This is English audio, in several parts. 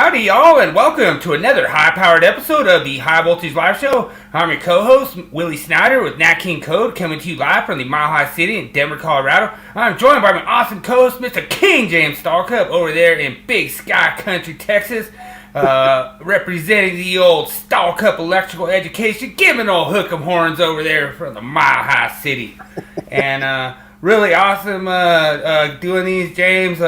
Howdy, y'all, and welcome to another high-powered episode of the High Voltage Live Show. I'm your co-host, Willie Snyder, with Nat King Code, coming to you live from the Mile High City in Denver, Colorado. I'm joined by my awesome co-host, Mr. King James Stallcup, over there in Big Sky Country, Texas, representing the old Stallcup electrical education, giving old hook 'em horns over there from the Mile High City. And really awesome doing these, James.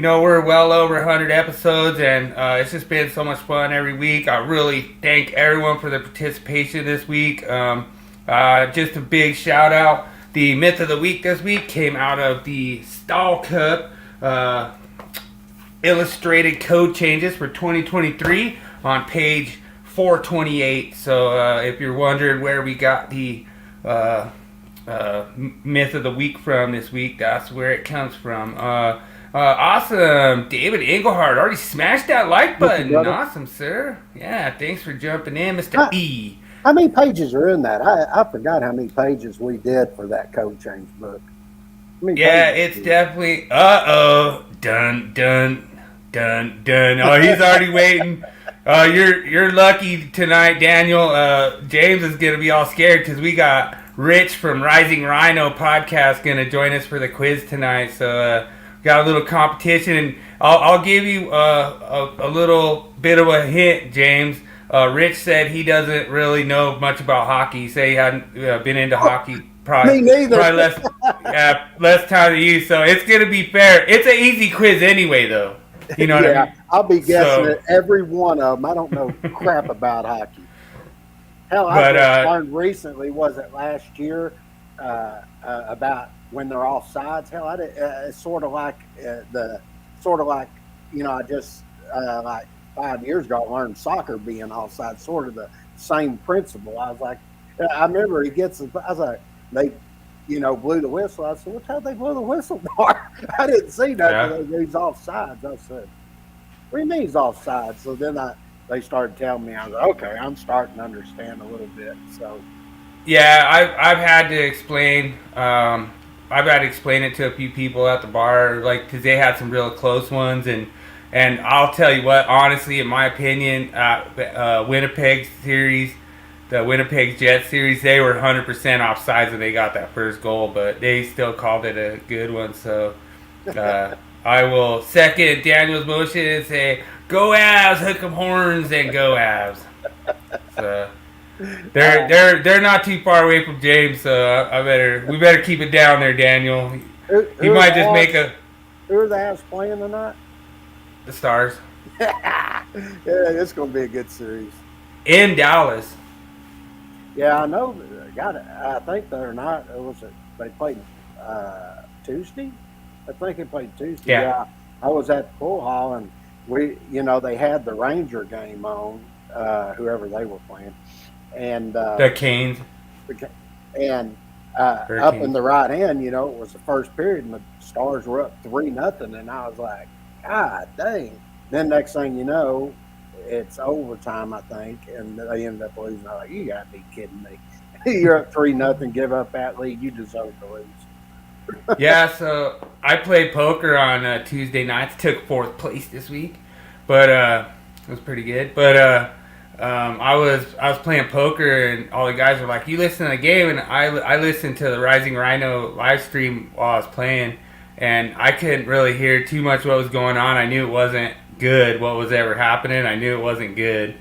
We're well over 100 episodes, and it's just been so much fun every week. I really thank everyone for their participation this week. Just a big shout out. The myth of the week this week came out of the Stallcup illustrated code changes for 2023 on page 428. So if you're wondering where we got the myth of the week from this week, that's where it comes from. Awesome. David Engelhardt already smashed that like button. Awesome, sir. Yeah, thanks for jumping in, Mr. E. How many pages are in that? I forgot how many pages we did for that code change book. Yeah, it's definitely... Uh-oh. Dun, dun, dun, dun. Oh, he's already waiting. You're lucky tonight, Daniel. James is going to be all scared because we got Rich from Rising Rhino podcast going to join us for the quiz tonight. So... got a little competition, and I'll give you a little bit of a hint, James. Rich said he doesn't really know much about hockey. He said he hadn't been into hockey. Probably, me neither. Probably less time than you. So it's gonna be fair. It's an easy quiz anyway, though. You know what I mean? I'll be guessing at every one of them. I don't know crap about hockey. Hell, I learned recently. Was it last year? About when they're off sides. Hell, it's sort of like I just like 5 years ago I learned soccer being offside, sort of the same principle. I was like, I remember I was like, they, blew the whistle. I said, what's how they blew the whistle for? I didn't see nothing. Yeah. He's offsides. I said, what do you mean he's offside? So then they started telling me. I was like, okay, I'm starting to understand a little bit. So. Yeah, I've had to explain. I've had to explain it to a few people at the bar, because they had some real close ones, and I'll tell you what, honestly, in my opinion, Winnipeg series, the Winnipeg Jets series, they were 100% offsides when they got that first goal, but they still called it a good one. So I will second Daniel's motion and say, go Avs, hook 'em horns, and go Avs. So. They're not too far away from James, so we better keep it down there, Daniel. You might just make a. Who are the Avs playing tonight? The Stars. Yeah, it's going to be a good series. In Dallas. Yeah, I know. I think they're not. They played Tuesday? I think they played Tuesday. Yeah. I was at the pool hall, and they had the Ranger game on, whoever they were playing. And the Canes, and up in the right hand, it was the first period, and the Stars were up 3-0, and I was like, God dang! Then next thing you know, it's overtime, I think, and they ended up losing. I was like, you gotta be kidding me! You're up 3-0, give up that lead, you deserve to lose. Yeah, so I played poker on Tuesday nights. Took 4th place this week, but it was pretty good. But I was playing poker, and all the guys were like, you listen to the game, and I listened to the Rising Rhino live stream while I was playing, and I couldn't really hear too much what was going on. I knew it wasn't good, what was ever happening. I knew it wasn't good.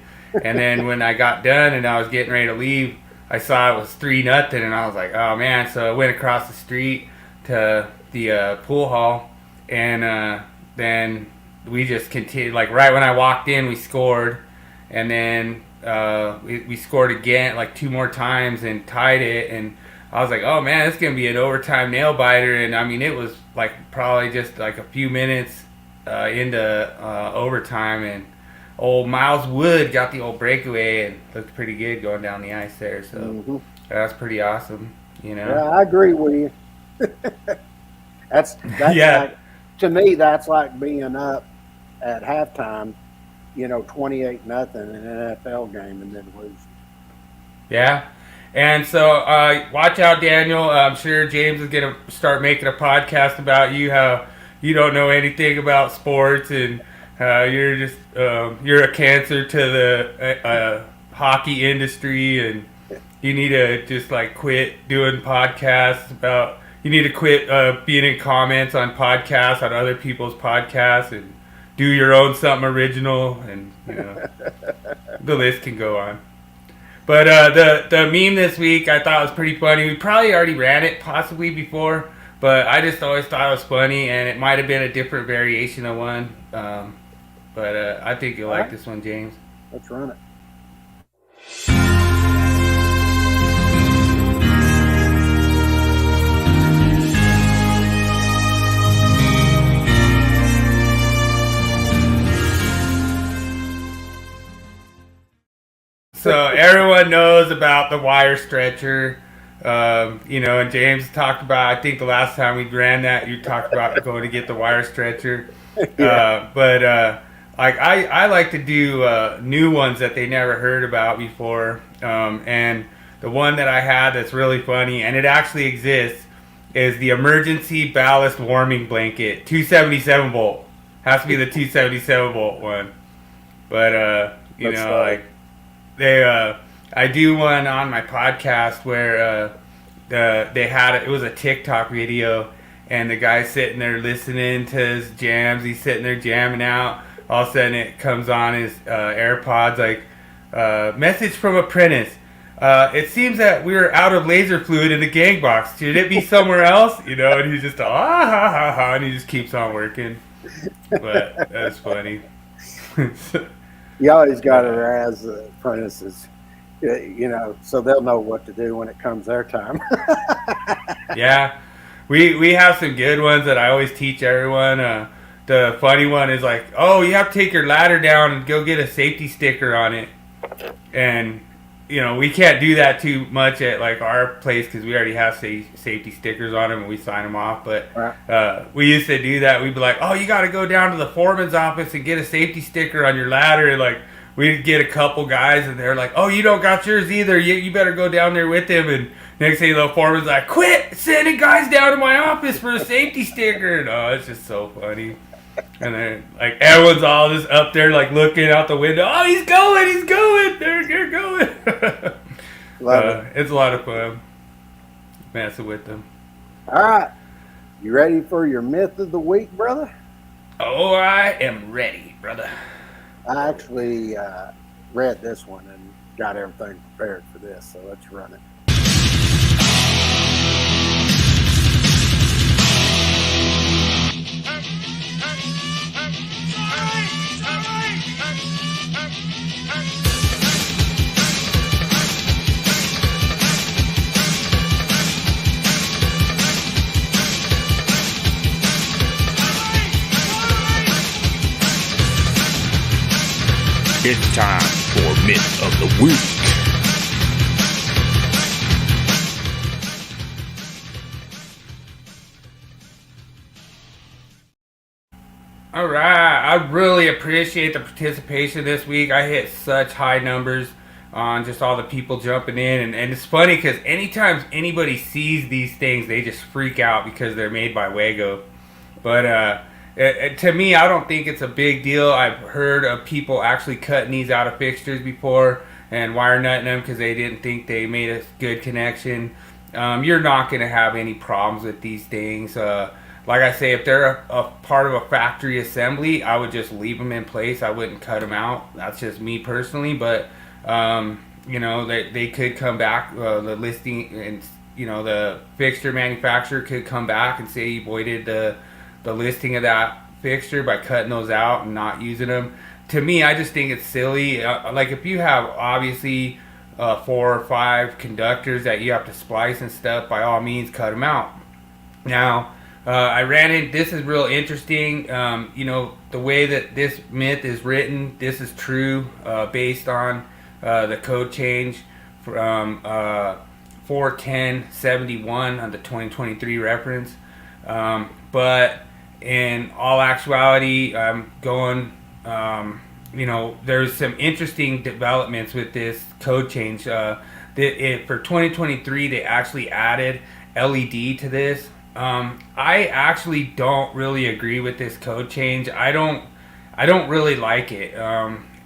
And then when I got done and I was getting ready to leave, I saw it was 3-0, and I was like, oh man. So I went across the street to the pool hall, and then we just continued. Like right when I walked in, we scored. And then we scored again, 2 more times, and tied it. And I was like, oh, man, it's going to be an overtime nail-biter. And, I mean, it was, probably just, a few minutes into overtime. And old Miles Wood got the old breakaway and looked pretty good going down the ice there. So that's pretty awesome, Yeah, I agree with you. that's yeah. To me, that's like being up at halftime, 28-0 in an NFL game, and then lose. Yeah. And so watch out, Daniel. I'm sure James is going to start making a podcast about you, how you don't know anything about sports and You're just you're a cancer to the hockey industry, and you need to just like quit doing podcasts about. You need to quit being in comments on podcasts on other people's podcasts and do your own something original, and the list can go on. But the meme this week I thought was pretty funny. We probably already ran it possibly before, but I just always thought it was funny, and it might have been a different variation of one. But I think you'll like this one, James. Let's run it. So everyone knows about the wire stretcher, and James talked about, I think the last time we ran that, you talked about going to get the wire stretcher. Yeah. I like to do new ones that they never heard about before. And the one that I had that's really funny, and it actually exists, is the emergency ballast warming blanket, 277 volt. Has to be the 277 volt one. But I do one on my podcast where it was a TikTok video, and the guy's sitting there listening to his jams. He's sitting there jamming out. All of a sudden, it comes on his AirPods like, message from apprentice. It seems that we're out of laser fluid in the gang box. Should it be somewhere else? And he's just and he just keeps on working. But that's funny. You always got to razz the apprentices, so they'll know what to do when it comes their time. Yeah, we have some good ones that I always teach everyone. The funny one is like, oh, you have to take your ladder down and go get a safety sticker on it. And, we can't do that too much at like our place because we already have safety stickers on them and we sign them off. But we used to do that. We'd be like, oh, you got to go down to the foreman's office and get a safety sticker on your ladder. And like, we'd get a couple guys and they're like, oh, you don't got yours either. You better go down there with them. And next thing the foreman's like, quit sending guys down to my office for a safety sticker. And it's just so funny. And then, like, everyone's all just up there, like, looking out the window. Oh, he's going. They're going. It's a lot of fun messing with them. All right. You ready for your myth of the week, brother? Oh, I am ready, brother. I actually read this one and got everything prepared for this, so let's run it. It's time for Myth of the Week. All right. I really appreciate the participation this week. I hit such high numbers on just all the people jumping in. And it's funny because anytime anybody sees these things, they just freak out because they're made by Wago. But to me, I don't think it's a big deal. I've heard of people actually cutting these out of fixtures before and wire nutting them because they didn't think they made a good connection. You're not going to have any problems with these things. Like I say, if they're a part of a factory assembly, I would just leave them in place. I wouldn't cut them out. That's just me personally. But, they could come back. The listing and, the fixture manufacturer could come back and say you voided the listing of that fixture by cutting those out and not using them. To me, I just think it's silly. Like if you have obviously 4 or 5 conductors that you have to splice and stuff, by all means cut them out. Now, I ran in, this is real interesting. The way that this myth is written, this is true based on the code change from 41071 on the 2023 reference. But in all actuality, I'm going, there's some interesting developments with this code change. For 2023, they actually added LED to this. I actually don't really agree with this code change. I I don't really like it.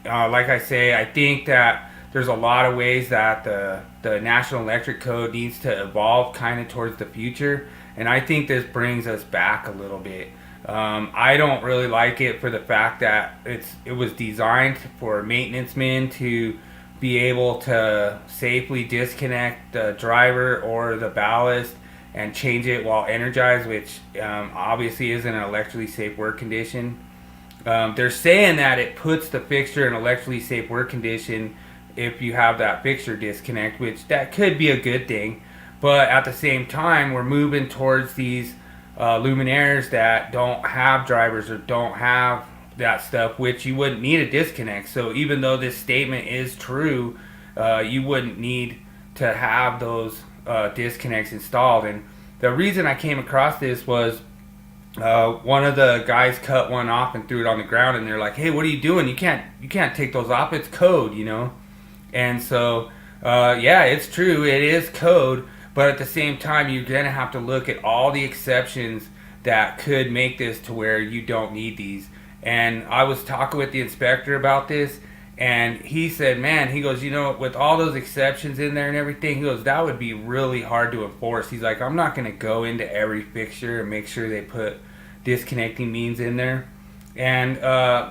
Like I say, I think that there's a lot of ways that the National Electric Code needs to evolve kind of towards the future, and I think this brings us back a little bit. I don't really like it for the fact that it was designed for maintenance men to be able to safely disconnect the driver or the ballast and change it while energized, which obviously isn't an electrically safe work condition. They're saying that it puts the fixture in electrically safe work condition if you have that fixture disconnect, which that could be a good thing. But at the same time, we're moving towards these luminaires that don't have drivers or don't have that stuff, which you wouldn't need a disconnect. So even though this statement is true, you wouldn't need to have those disconnects installed. And the reason I came across this was one of the guys cut one off and threw it on the ground, and they're like, "Hey, what are you doing? You can't take those off. It's code, you know." And so, yeah, it's true. It is code, but at the same time, you're gonna have to look at all the exceptions that could make this to where you don't need these. And I was talking with the inspector about this, and he said, "Man," he goes, "you know, with all those exceptions in there and everything," he goes, "that would be really hard to enforce." He's like, "I'm not going to go into every fixture and make sure they put disconnecting means in there." And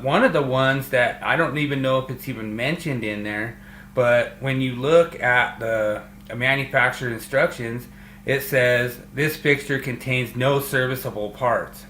one of the ones that I don't even know if it's even mentioned in there, but when you look at the manufacturer instructions, it says this fixture contains no serviceable parts.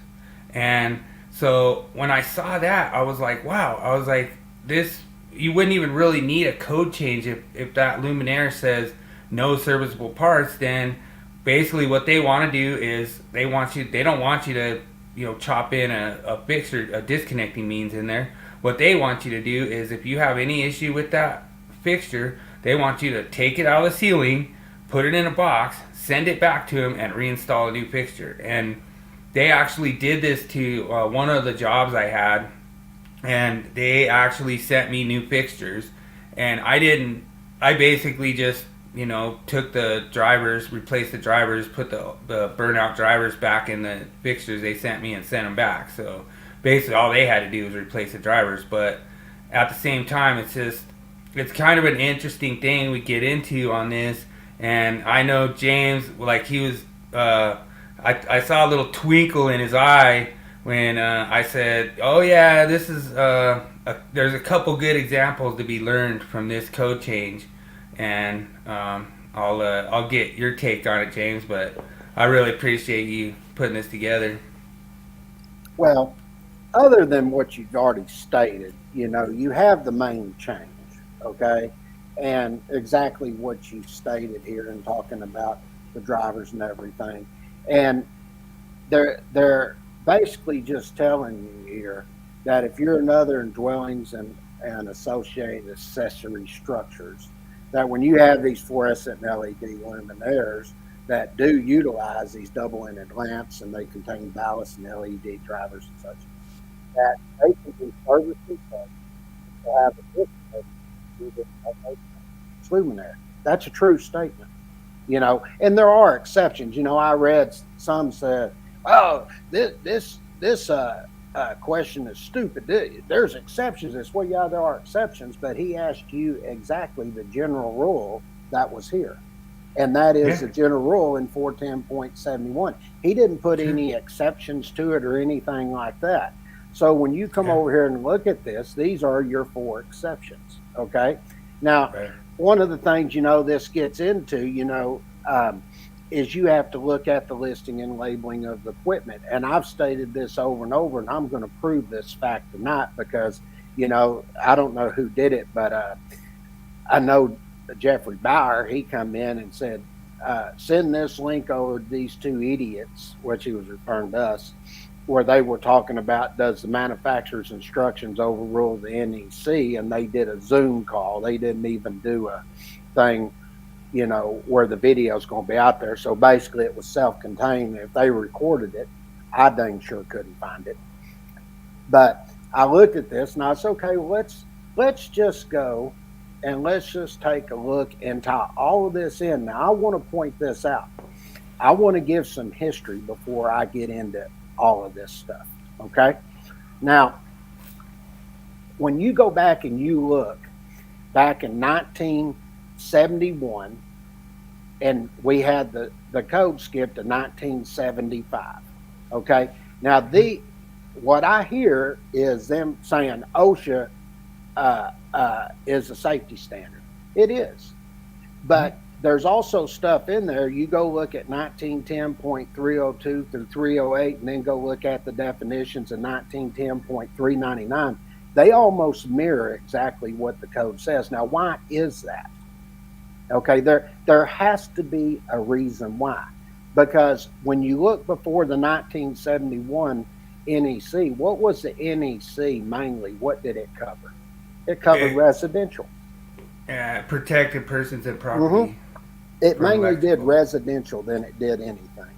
And so when I saw that, I was like, wow. I was like, this, you wouldn't even really need a code change if that Luminaire says no serviceable parts. Then basically what they want to do is they don't want you to, you know, chop in a fixture, a disconnecting means in there. What they want you to do is, if you have any issue with that fixture, they want you to take it out of the ceiling, put it in a box, send it back to them, and reinstall a new fixture. And they actually did this to one of the jobs I had, and they actually sent me new fixtures. And I basically just, you know, took the drivers, replaced the drivers, put the burnout drivers back in the fixtures they sent me and sent them back. So basically all they had to do was replace the drivers. But at the same time, it's kind of an interesting thing we get into on this. And I know James, like, he was, I saw a little twinkle in his eye when I said, "Oh yeah, this is there's a couple good examples to be learned from this code change." And I'll get your take on it, James. But I really appreciate you putting this together. Well, other than what you've already stated, you know, you have the main change, okay, and exactly what you stated here and talking about the drivers and everything. And they're basically just telling you here that if you're in other dwellings and associated accessory structures, that when you have these fluorescent LED luminaires that do utilize these double-ended lamps and they contain ballast and LED drivers and such, that they can be services to have a luminaire. That's a true statement. You know, and there are exceptions. You know, I read some said, "Oh, this question is stupid. There's exceptions." It's, well, yeah, there are exceptions, but he asked you exactly the general rule that was here, and that is the general rule in 410.71. He didn't put any exceptions to it or anything like that. So when you come over here and look at this, these are your 4 exceptions. Okay, now. One of the things, you know, this gets into, you know, is you have to look at the listing and labeling of the equipment. And I've stated this over and over, and I'm going to prove this fact tonight because, you know, I don't know who did it, but I know Jeffrey Bauer, he come in and said, send this link over to these 2 idiots, which he was referring to us, where they were talking about, does the manufacturer's instructions overrule the NEC? And they did a Zoom call. They didn't even do a thing, you know, where the video is going to be out there. So basically it was self-contained. If they recorded it, I dang sure couldn't find it. But I looked at this and I said, okay, well, let's just go and let's just take a look and tie all of this in. Now, I want to point this out. I want to give some history before I get into all of this stuff. Okay. Now, when you go back and you look back in 1971, and we had the code skip to 1975. Okay. Now what I hear is them saying OSHA is a safety standard. It is, but there's also stuff in there. You go look at 1910.302 through 308, and then go look at the definitions in 1910.399. They almost mirror exactly what the code says. Now, why is that? Okay, there has to be a reason why. Because when you look before the 1971 NEC, what was the NEC mainly? What did it cover? It covered residential. Protected persons and property. It mainly did residential than it did anything.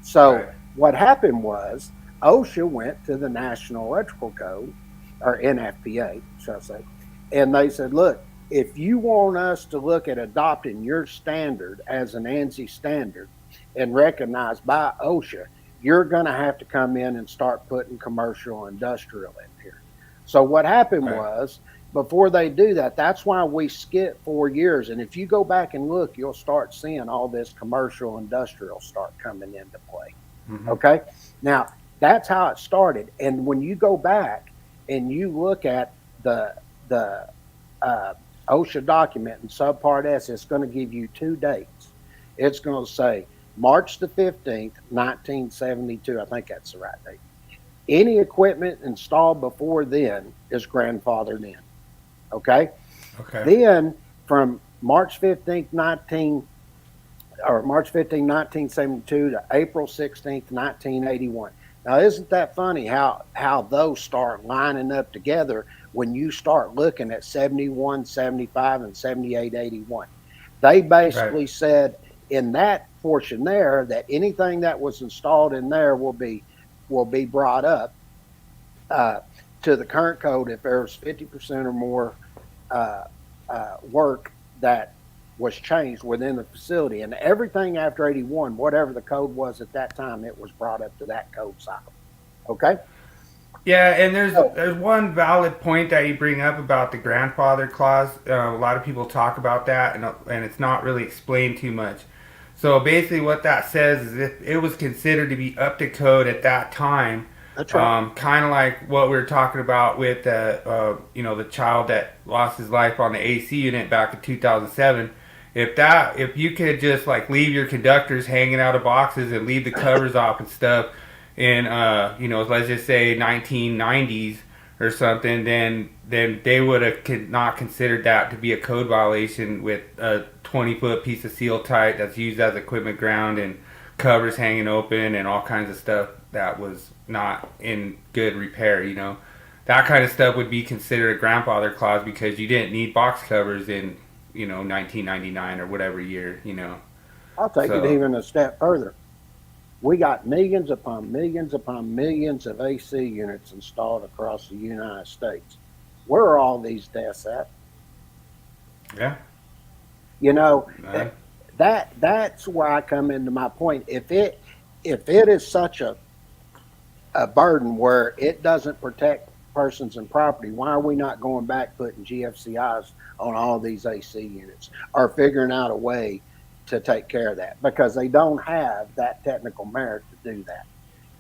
So what happened was OSHA went to the National Electrical Code, or NFPA, shall I say, and they said, look, if you want us to look at adopting your standard as an ANSI standard and recognized by OSHA, you're going to have to come in and start putting commercial industrial in here. So what happened was, before they do that, that's why we skip 4 years. And if you go back and look, you'll start seeing all this commercial industrial start coming into play. Okay. Now, that's how it started. And when you go back and you look at the OSHA document in subpart S, it's going to give you 2 dates. It's going to say March the 15th, 1972. I think that's the right date. Any equipment installed before then is grandfathered in. Okay. Then from March 15th, 1972 to April 16th, 1981. Now, isn't that funny how those start lining up together when you start looking at 71, 75, and 78, 81? They basically said in that portion there that anything that was installed in there will be brought up to the current code if there's 50% or more work that was changed within the facility. And everything after 81, whatever the code was at that time, it was brought up to that code cycle. Okay? Yeah, and there's one valid point that you bring up about the grandfather clause. A lot of people talk about that, and it's not really explained too much. So basically what that says is if it was considered to be up to code at that time, that's right. Kind of like what we were talking about with the child that lost his life on the AC unit back in 2007. If you could just like leave your conductors hanging out of boxes and leave the covers off and stuff in let's just say 1990s or something, then they would have not considered that to be a code violation with a 20-foot piece of seal tight that's used as equipment ground and covers hanging open and all kinds of stuff that was not in good repair. That kind of stuff would be considered a grandfather clause because you didn't need box covers in 1999 or whatever year. I'll take it even a step further. We got millions upon millions upon millions of AC units installed across the United States. Where are all these deaths at? Yeah. That's where I come into my point. If it is such a burden where it doesn't protect persons and property, why are we not going back putting GFCIs on all these AC units or figuring out a way to take care of that? Because they don't have that technical merit to do that.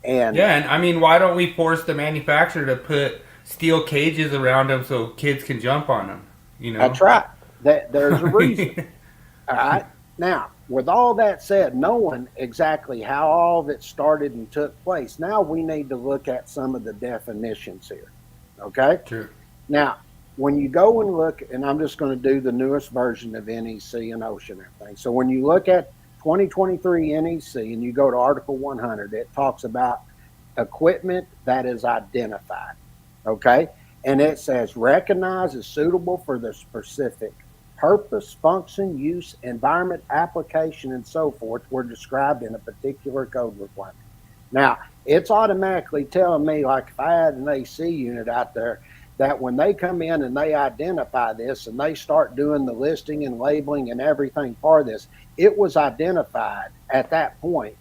And I mean, why don't we force the manufacturer to put steel cages around them so kids can jump on them? That's right. There's a reason. All right. Now, with all that said, knowing exactly how all of it started and took place, now we need to look at some of the definitions here. Okay? True. Now, when you go and look, and I'm just going to do the newest version of NEC and OSHA and everything. So when you look at 2023 NEC and you go to Article 100, it talks about equipment that is identified. Okay? And it says recognized as suitable for the specific purpose, function, use, environment, application, and so forth were described in a particular code requirement. Now, it's automatically telling me, like if I had an AC unit out there, that when they come in and they identify this and they start doing the listing and labeling and everything for this, it was identified at that point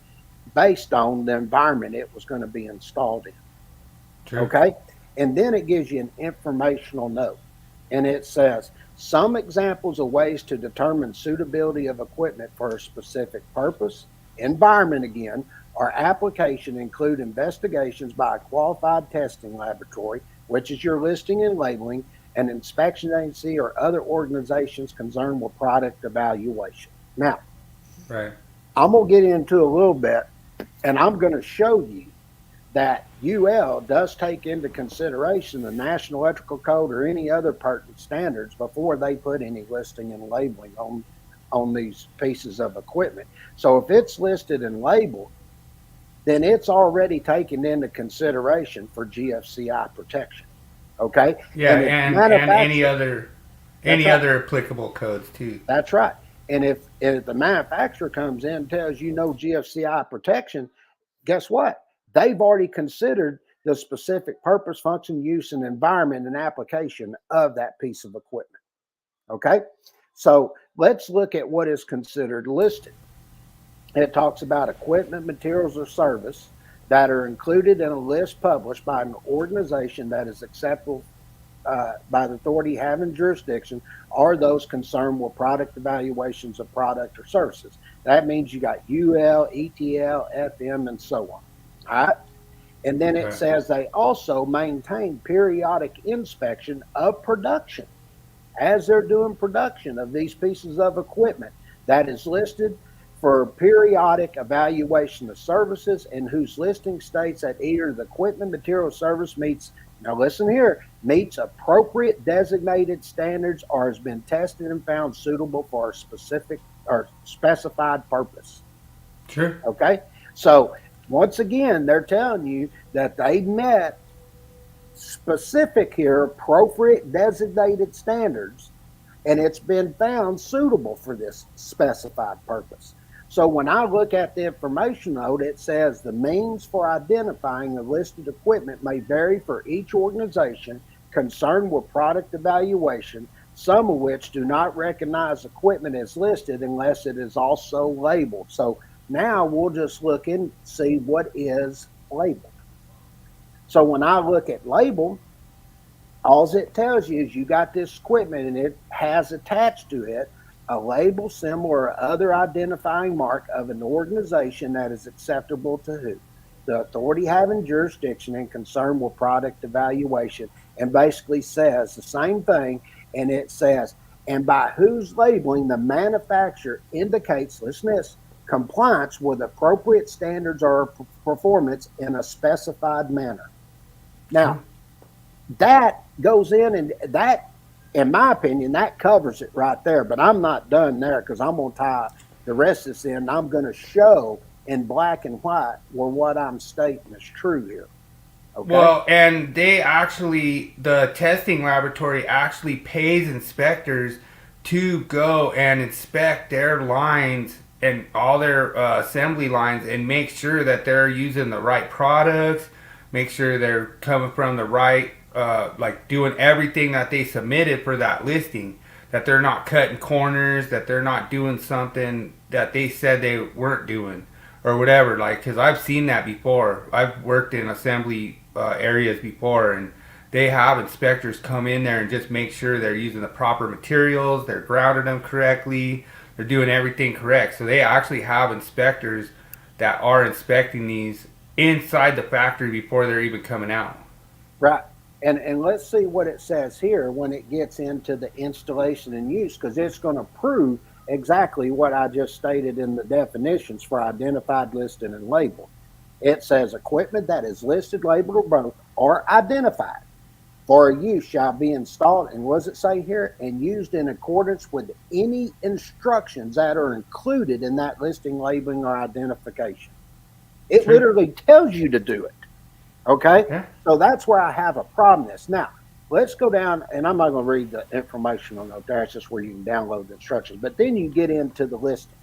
based on the environment it was going to be installed in. True. Okay? And then it gives you an informational note. And it says, some examples of ways to determine suitability of equipment for a specific purpose, environment again, or application include investigations by a qualified testing laboratory, which is your listing and labeling, an inspection agency, or other organizations concerned with product evaluation. Now, Right. I'm going to get into a little bit, and I'm going to show you that UL does take into consideration the National Electrical Code or any other pertinent standards before they put any listing and labeling on these pieces of equipment. So if it's listed and labeled, then it's already taken into consideration for GFCI protection. Okay? Yeah, And and any other applicable codes too. That's right. And if the manufacturer comes in and tells you no GFCI protection, guess what? They've already considered the specific purpose, function, use, and environment and application of that piece of equipment. Okay? So let's look at what is considered listed. It talks about equipment, materials, or service that are included in a list published by an organization that is acceptable by the authority having jurisdiction, or those concerned with product evaluations of product or services. That means you got UL, ETL, FM, and so on. All right. And then it says they also maintain periodic inspection of production as they're doing production of these pieces of equipment that is listed for periodic evaluation of services and whose listing states that either the equipment, material, service meets, now listen here, meets appropriate designated standards or has been tested and found suitable for a specific or specified purpose. Sure. Okay. So once again, they're telling you that they met specific here, appropriate designated standards, and it's been found suitable for this specified purpose. So when I look at the information note, it says the means for identifying the listed equipment may vary for each organization concerned with product evaluation, some of which do not recognize equipment as listed unless it is also labeled. So now we'll just look and see what is labeled. So when I look at label, all it tells you is you got this equipment and it has attached to it a label, symbol, or other identifying mark of an organization that is acceptable to who? The authority having jurisdiction and concern with product evaluation, and basically says the same thing. And it says, and by whose labeling the manufacturer indicates, listen to this, compliance with appropriate standards or performance in a specified manner. Now, that goes in, and that, in my opinion, that covers it right there. But I'm not done there, because I'm going to tie the rest of this in. I'm going to show in black and white where what I'm stating is true here. Okay? Well, and they actually, the testing laboratory actually pays inspectors to go and inspect their lines and all their assembly lines and make sure that they're using the right products, make sure they're coming from the right, like doing everything that they submitted for that listing, that they're not cutting corners, that they're not doing something that they said they weren't doing or whatever. Like, because I've seen that before. I've worked in assembly areas before, and they have inspectors come in there and just make sure they're using the proper materials, they're grounding them correctly, they're doing everything correct. So they actually have inspectors that are inspecting these inside the factory before they're even coming out. Right. And let's see what it says here when it gets into the installation and use, because it's going to prove exactly what I just stated in the definitions for identified, listed, and labeled. It says equipment that is listed, labeled, or both, or identified for use shall be installed, and what does it say here? And used in accordance with any instructions that are included in that listing, labeling, or identification. It literally tells you to do it. Okay? Yeah. So that's where I have a problem with this. Now, let's go down, and I'm not going to read the informational note there. It's just where you can download the instructions. But then you get into the listing.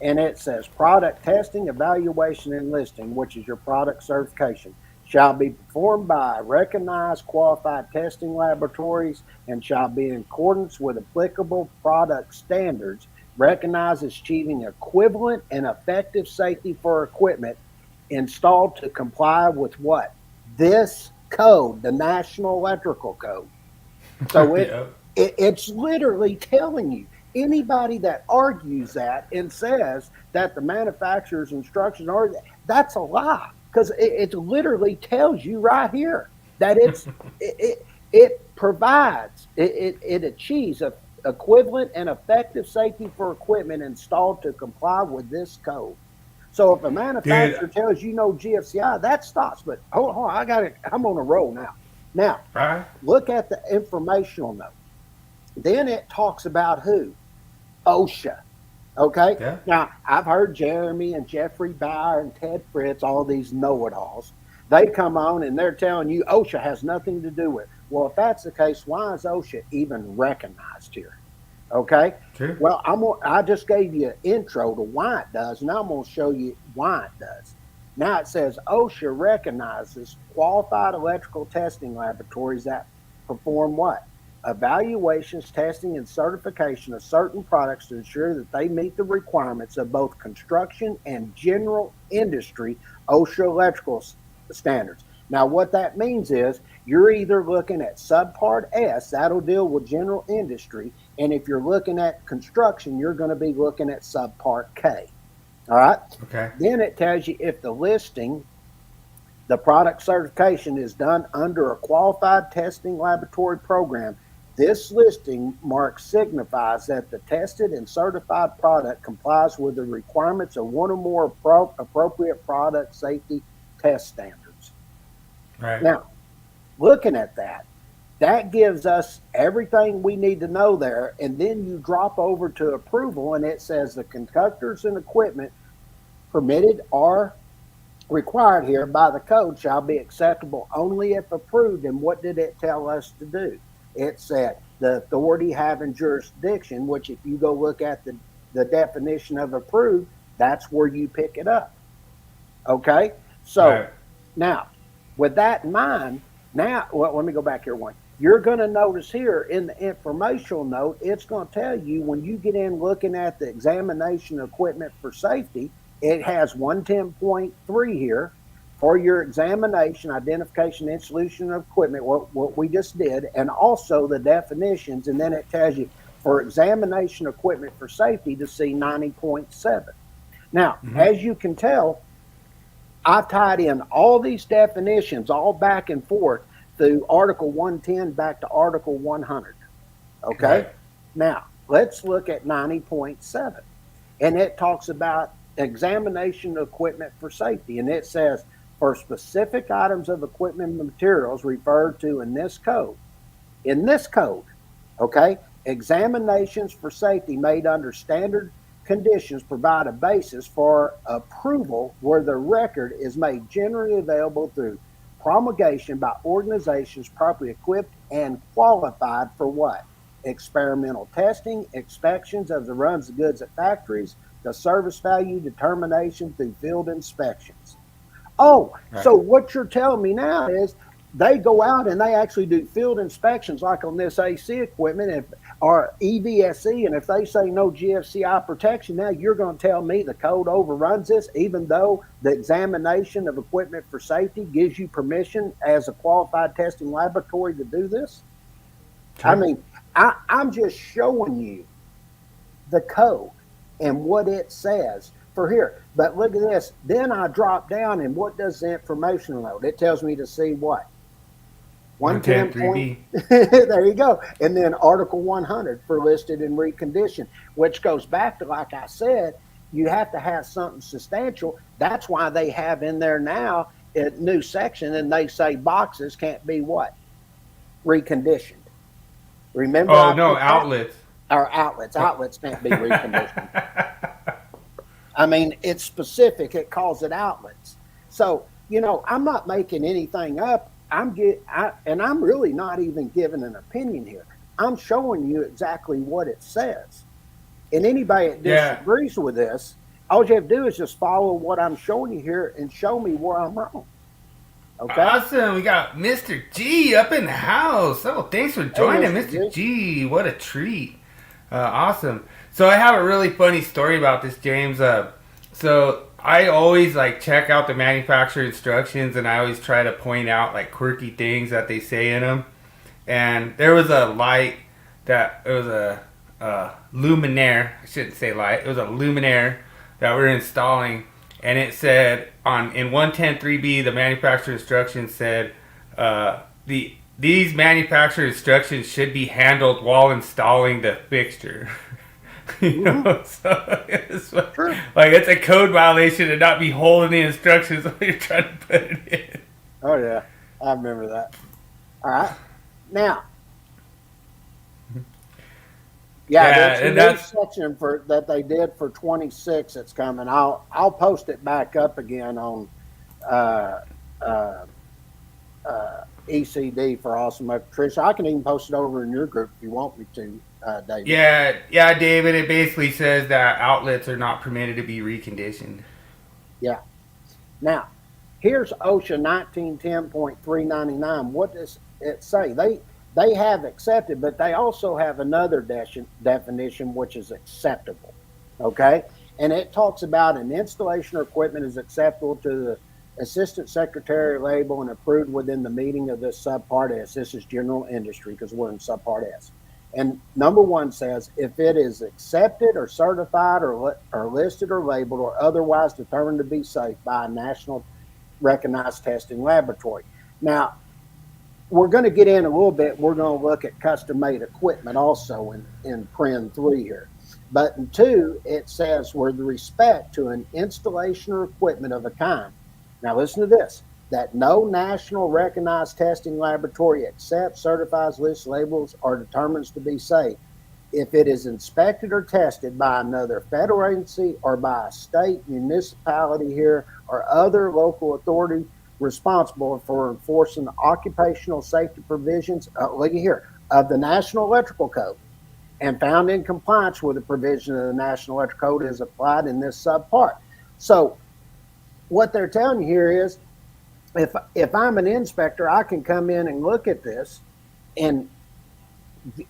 And it says product testing, evaluation, and listing, which is your product certification, shall be performed by recognized qualified testing laboratories and shall be in accordance with applicable product standards, recognized as achieving equivalent and effective safety for equipment installed to comply with what? This code, the National Electrical Code. So it's literally telling you, anybody that argues that and says that the manufacturer's instructions are, that's a lie, because it literally tells you right here that it provides, it achieves a equivalent and effective safety for equipment installed to comply with this code. So if a manufacturer tells you no GFCI, that stops. But hold on, I'm on a roll now. Now, look at the informational note. Then it talks about who? OSHA. Okay? Yeah. Now, I've heard Jeremy and Jeffrey Bauer and Ted Fritz, all these know-it-alls. They come on and they're telling you OSHA has nothing to do with it. Well, if that's the case, why is OSHA even recognized here? Okay? Sure. Well, I just gave you an intro to why it does, and I'm going to show you why it does. Now it says OSHA recognizes qualified electrical testing laboratories that perform what? Evaluations, testing, and certification of certain products to ensure that they meet the requirements of both construction and general industry OSHA electrical standards. Now, what that means is you're either looking at subpart S, that'll deal with general industry, and if you're looking at construction, you're going to be looking at subpart K. All right? Okay. Then it tells you if the listing, the product certification is done under a qualified testing laboratory program. This listing mark signifies that the tested and certified product complies with the requirements of one or more appropriate product safety test standards. Right. Now, looking at that, that gives us everything we need to know there, and then you drop over to approval, and it says the conductors and equipment permitted or required here by the code shall be acceptable only if approved. And what did it tell us to do? It said the authority having jurisdiction, which if you go look at the definition of approved, that's where you pick it up. Okay? So now, with that in mind, let me go back here one. You're going to notice here in the informational note, it's going to tell you when you get in looking at the examination of equipment for safety, it has 110.3 here for your examination, identification, and solution of equipment, what we just did, and also the definitions. And then it tells you for examination of equipment for safety to see 90.7. Now, as you can tell, I tied in all these definitions all back and forth through Article 110 back to Article 100. Okay? Right. Now, let's look at 90.7. And it talks about examination of equipment for safety. And it says, for specific items of equipment and materials referred to in this code, okay, examinations for safety made under standard conditions provide a basis for approval where the record is made generally available through promulgation by organizations properly equipped and qualified for what? Experimental testing, inspections of the runs of goods at factories, the service value determination through field inspections. So what you're telling me now is they go out and they actually do field inspections like on this AC equipment or EVSE, and if they say no GFCI protection, now you're going to tell me the code overruns this, even though the examination of equipment for safety gives you permission as a qualified testing laboratory to do this? Sure. I mean, I'm just showing you the code and what it says for here. But look at this. Then I drop down, and what does the information note? It tells me to see what? 110. There you go. And then Article 100 for listed and reconditioned, which goes back to, like I said, you have to have something substantial. That's why they have in there now a new section, and they say boxes can't be what? Reconditioned. Remember? Oh, no, outlets. Or outlets. Outlets can't be reconditioned. I mean, it's specific. It calls it outlets. So, I'm not making anything up. And I'm really not even giving an opinion here. I'm showing you exactly what it says. And anybody that disagrees with this, all you have to do is just follow what I'm showing you here and show me where I'm wrong. Okay? Awesome. We got Mr. G up in the house. Oh, thanks for joining, Mr. G. What a treat. Awesome. So I have a really funny story about this, James. So I always like check out the manufacturer instructions, and I always try to point out like quirky things that they say in them. And there was a light that it was a Luminaire. I shouldn't say light. It was a Luminaire that we were installing, and it said in 110.3b the manufacturer instructions said these manufacturer instructions should be handled while installing the fixture. You know, so it's like it's a code violation to not be holding the instructions while you're trying to put it in. Oh yeah, I remember that. All right, now, there's a new section that they did for 26 that's coming. I'll post it back up again on ECD for Awesome Electrician. I can even post it over in your group if you want me to. David. Yeah, David. It basically says that outlets are not permitted to be reconditioned. Yeah. Now, here's OSHA 1910.399. What does it say? They have accepted, but they also have another definition, which is acceptable. Okay, and it talks about an installation or equipment is acceptable to the assistant secretary label and approved within the meaning of this subpart S. This is general industry because we're in subpart S. And number 1 says, if it is accepted or certified or listed or labeled or otherwise determined to be safe by a national recognized testing laboratory. Now, we're going to get in a little bit. We're going to look at custom-made equipment also in Pren 3 here. But in 2, it says, with respect to an installation or equipment of a kind. Now, listen to this. That no national recognized testing laboratory accepts, certifies, lists, labels, or determines to be safe if it is inspected or tested by another federal agency or by a state, municipality here, or other local authority responsible for enforcing the occupational safety provisions, look here, of the National Electrical Code and found in compliance with the provision of the National Electrical Code as applied in this subpart. So what they're telling you here is, if I'm an inspector, I can come in and look at this, and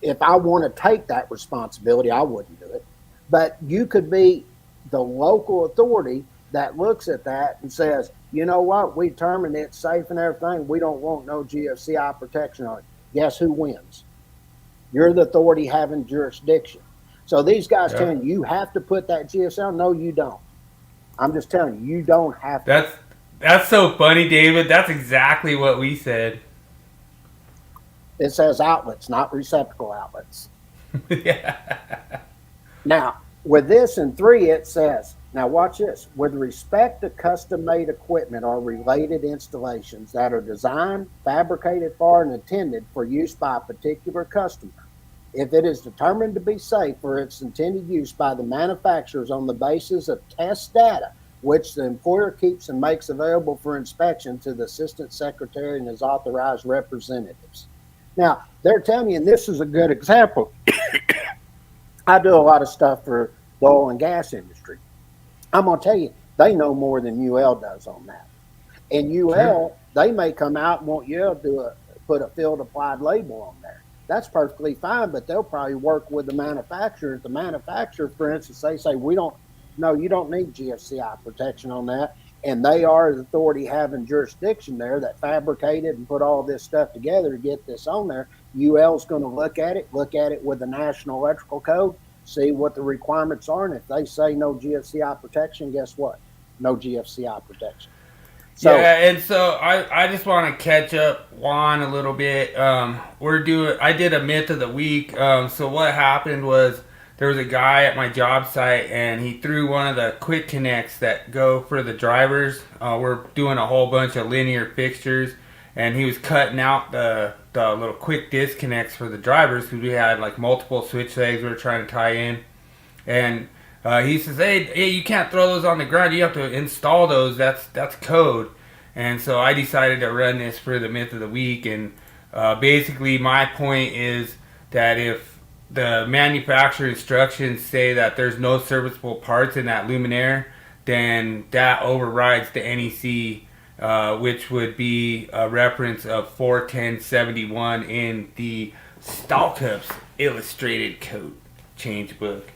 if I want to take that responsibility, I wouldn't do it. But you could be the local authority that looks at that and says, you know what, we determined it's safe and everything. We don't want no GFCI protection on it. Guess who wins? You're the authority having jurisdiction. So these guys telling you have to put that GFCI. No, you don't. I'm just telling you, you don't have to. That's so funny, David. That's exactly what we said. It says outlets, not receptacle outlets. Yeah. Now, with this in 3, it says, now watch this, with respect to custom-made equipment or related installations that are designed, fabricated for, and intended for use by a particular customer, if it is determined to be safe for its intended use by the manufacturers on the basis of test data, which the employer keeps and makes available for inspection to the assistant secretary and his authorized representatives. Now, they're telling you, and this is a good example. I do a lot of stuff for the oil and gas industry. I'm going to tell you, they know more than UL does on that. And UL, they may come out and want UL to put a field applied label on there. That's perfectly fine, but they'll probably work with the manufacturer. If the manufacturer, for instance, they say, no, you don't need GFCI protection on that. And they are the authority having jurisdiction there that fabricated and put all this stuff together to get this on there. UL's going to look at it with the National Electrical Code, see what the requirements are. And if they say no GFCI protection, guess what? No GFCI protection. So, and so I just want to catch up Juan a little bit. I did a myth of the week. So what happened was, there was a guy at my job site, and he threw one of the quick connects that go for the drivers. We're doing a whole bunch of linear fixtures, and he was cutting out the little quick disconnects for the drivers because we had like multiple switch legs we were trying to tie in. And he says, hey, you can't throw those on the ground. You have to install those. That's code. And so I decided to run this for the myth of the week. And basically my point is that if the manufacturer instructions say that there's no serviceable parts in that Luminaire, then that overrides the NEC, which would be a reference of 41071 in the Stallcup's illustrated code change book.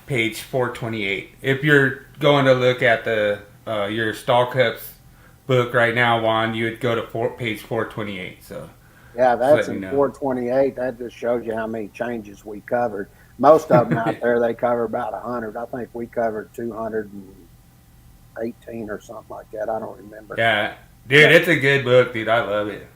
page 428. If you're going to look at the your Stallcup's book right now, Juan, you would go to page 428. So Yeah, just that's letting you in know. 428. That just shows you how many changes we covered. Most of them out there, they cover about 100. I think we covered 218 or something like that. I don't remember. Yeah, dude, it's a good book, dude. I love it.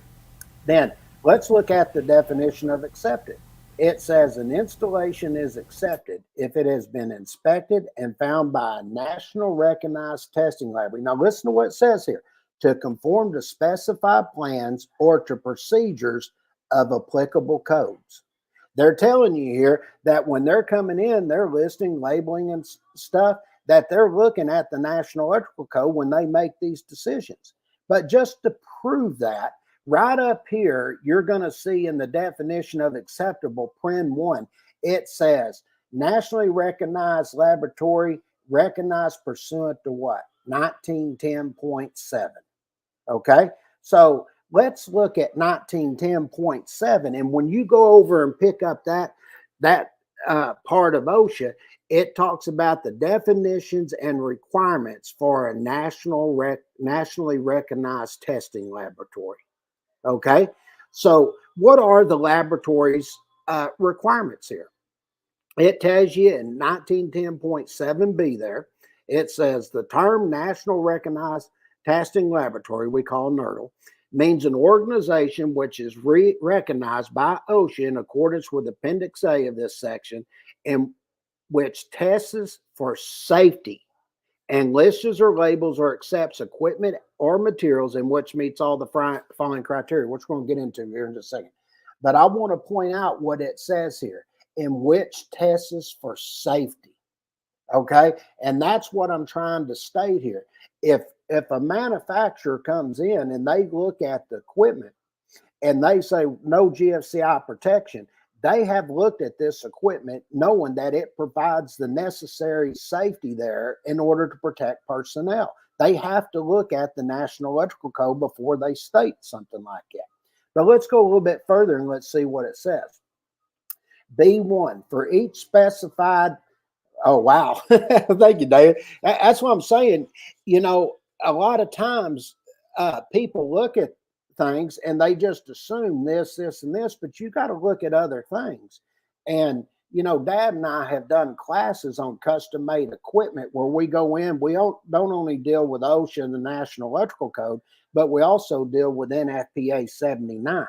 Then let's look at the definition of accepted. It says an installation is accepted if it has been inspected and found by a national recognized testing laboratory. Now, listen to what it says here: to conform to specified plans or to procedures of applicable codes. They're telling you here that when they're coming in, they're listing, labeling, and stuff, that they're looking at the National Electrical Code when they make these decisions. But just to prove that, right up here, you're going to see in the definition of acceptable, Prin 1, it says nationally recognized laboratory, recognized pursuant to what? 1910.7. Okay, so let's look at 1910.7. And when you go over and pick up that part of OSHA, it talks about the definitions and requirements for a nationally recognized testing laboratory. Okay, so what are the laboratory's requirements here? It tells you in 1910.7b there, it says the term National Recognized Testing Laboratory, we call NERTL, means an organization which is recognized by OSHA in accordance with Appendix A of this section, and which tests for safety and lists or labels or accepts equipment or materials in which meets all the following criteria, which we're going to get into here in just a second. But I want to point out what it says here: in which tests for safety. Okay, and that's what I'm trying to state here. If a manufacturer comes in and they look at the equipment and they say no GFCI protection, they have looked at this equipment knowing that it provides the necessary safety there in order to protect personnel. They have to look at the National Electrical Code before they state something like that. But let's go a little bit further and let's see what it says. B1, for each specified. Oh, wow. Thank you, David. That's what I'm saying. You know, a lot of times people look at things and they just assume this, and this, but you got to look at other things. And, you know, Dad and I have done classes on custom made equipment where we go in, we don't only deal with OSHA and the National Electrical Code, but we also deal with NFPA 79.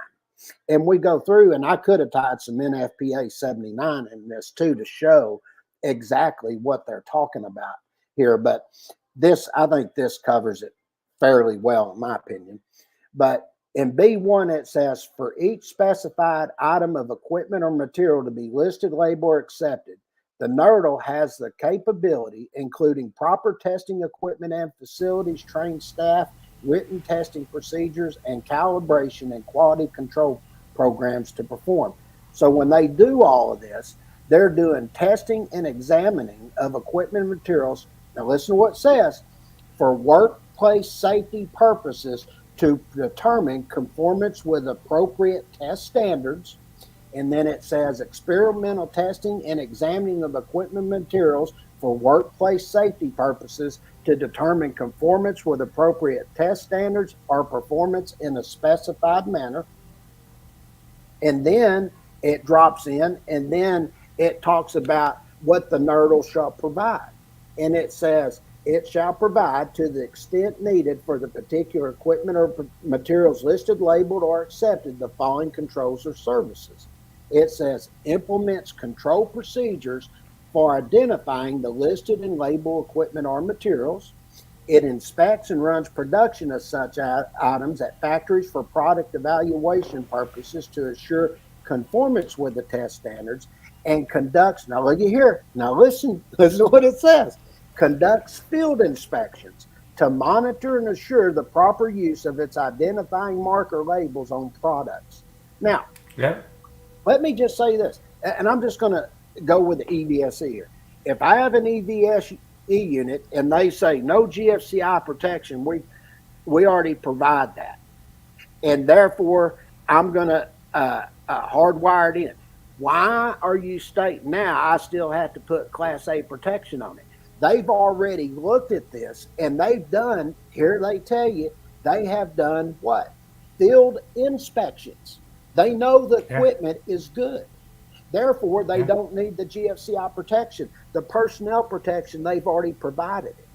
And we go through, and I could have tied some NFPA 79 in this too to show exactly what they're talking about here, but I think this covers it fairly well in my opinion. But in B1 it says for each specified item of equipment or material to be listed, labeled, or accepted, the NERTL has the capability, including proper testing equipment and facilities, trained staff, written testing procedures, and calibration and quality control programs to perform. So when they do all of this, they're doing testing and examining of equipment and materials. Now listen to what it says: for workplace safety purposes to determine conformance with appropriate test standards. And then it says experimental testing and examining of equipment and materials for workplace safety purposes to determine conformance with appropriate test standards or performance in a specified manner. And then it drops in, and then it talks about what the NERTL shall provide. And it says, it shall provide to the extent needed for the particular equipment or materials listed, labeled, or accepted the following controls or services. It says, implements control procedures for identifying the listed and labeled equipment or materials. It inspects and runs production of such items at factories for product evaluation purposes to assure conformance with the test standards, and conducts, now look at here, now listen to what it says, conducts field inspections to monitor and assure the proper use of its identifying marker labels on products. Now, let me just say this, and I'm just going to go with the EVSE here. If I have an EVSE unit and they say no GFCI protection, we already provide that. And therefore, I'm going to hardwire it in. Why are you stating now I still have to put Class A protection on it? They've already looked at this and they've done, here they tell you, they have done what? Field inspections. They know the Yeah. equipment is good. Therefore, they Yeah. don't need the GFCI protection. The personnel protection, they've already provided it.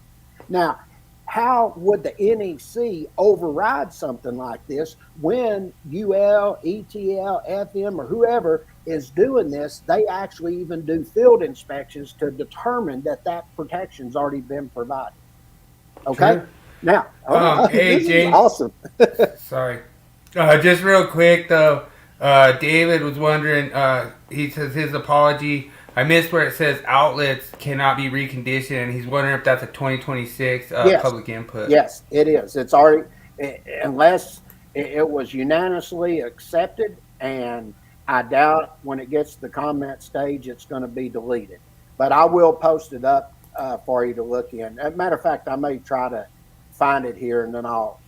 Now, how would the NEC override something like this when UL, ETL, FM, or whoever is doing this? They actually even do field inspections to determine that that protection's already been provided. Okay? Sure. Now, Hey, this is James. awesome. Sorry. Just real quick though, David was wondering. He says his apology. I missed where it says outlets cannot be reconditioned, and he's wondering if that's a 2026 Yes. public input. Yes, it is. It's already, unless it was unanimously accepted, and I doubt when it gets to the comment stage, it's going to be deleted. But I will post it up for you to look in. As a matter of fact, I may try to find it here, and then I'll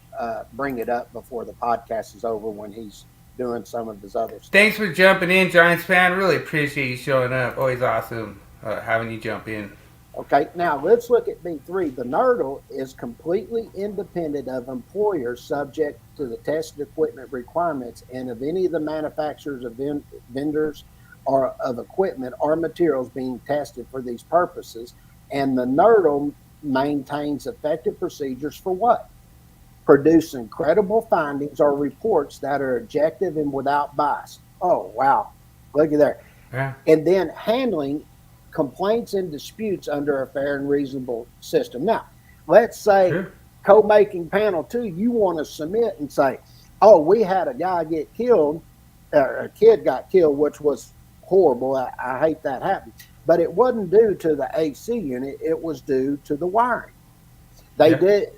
bring it up before the podcast is over when he's doing some of his other stuff. Thanks for jumping in, Giants fan. Really appreciate you showing up. Always awesome having you jump in. Okay, now let's look at B3. The NERDL is completely independent of employers subject to the tested equipment requirements and of any of the manufacturers of vendors or of equipment or materials being tested for these purposes. And the NERDL maintains effective procedures for what? Producing credible findings or reports that are objective and without bias. Oh, wow. Look at there. Yeah. And then handling complaints and disputes under a fair and reasonable system. Now, let's say Sure. co-making panel 2, you want to submit and say, oh, we had a guy get killed, or a kid got killed, which was horrible. I hate that happened. But it wasn't due to the AC unit. It was due to the wiring. They did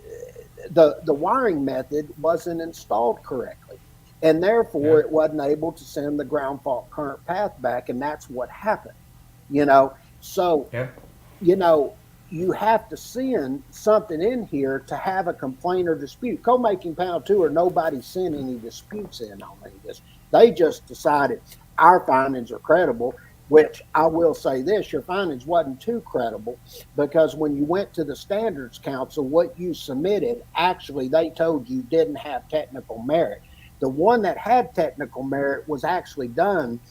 the wiring method wasn't installed correctly. And therefore, it wasn't able to send the ground fault current path back. And that's what happened, So, you have to send something in here to have a complaint or dispute. Co-making panel 2 or nobody sent any disputes in on any of this. They just decided our findings are credible, which I will say this, your findings wasn't too credible because when you went to the Standards Council, what you submitted, actually they told you didn't have technical merit. The one that had technical merit was actually done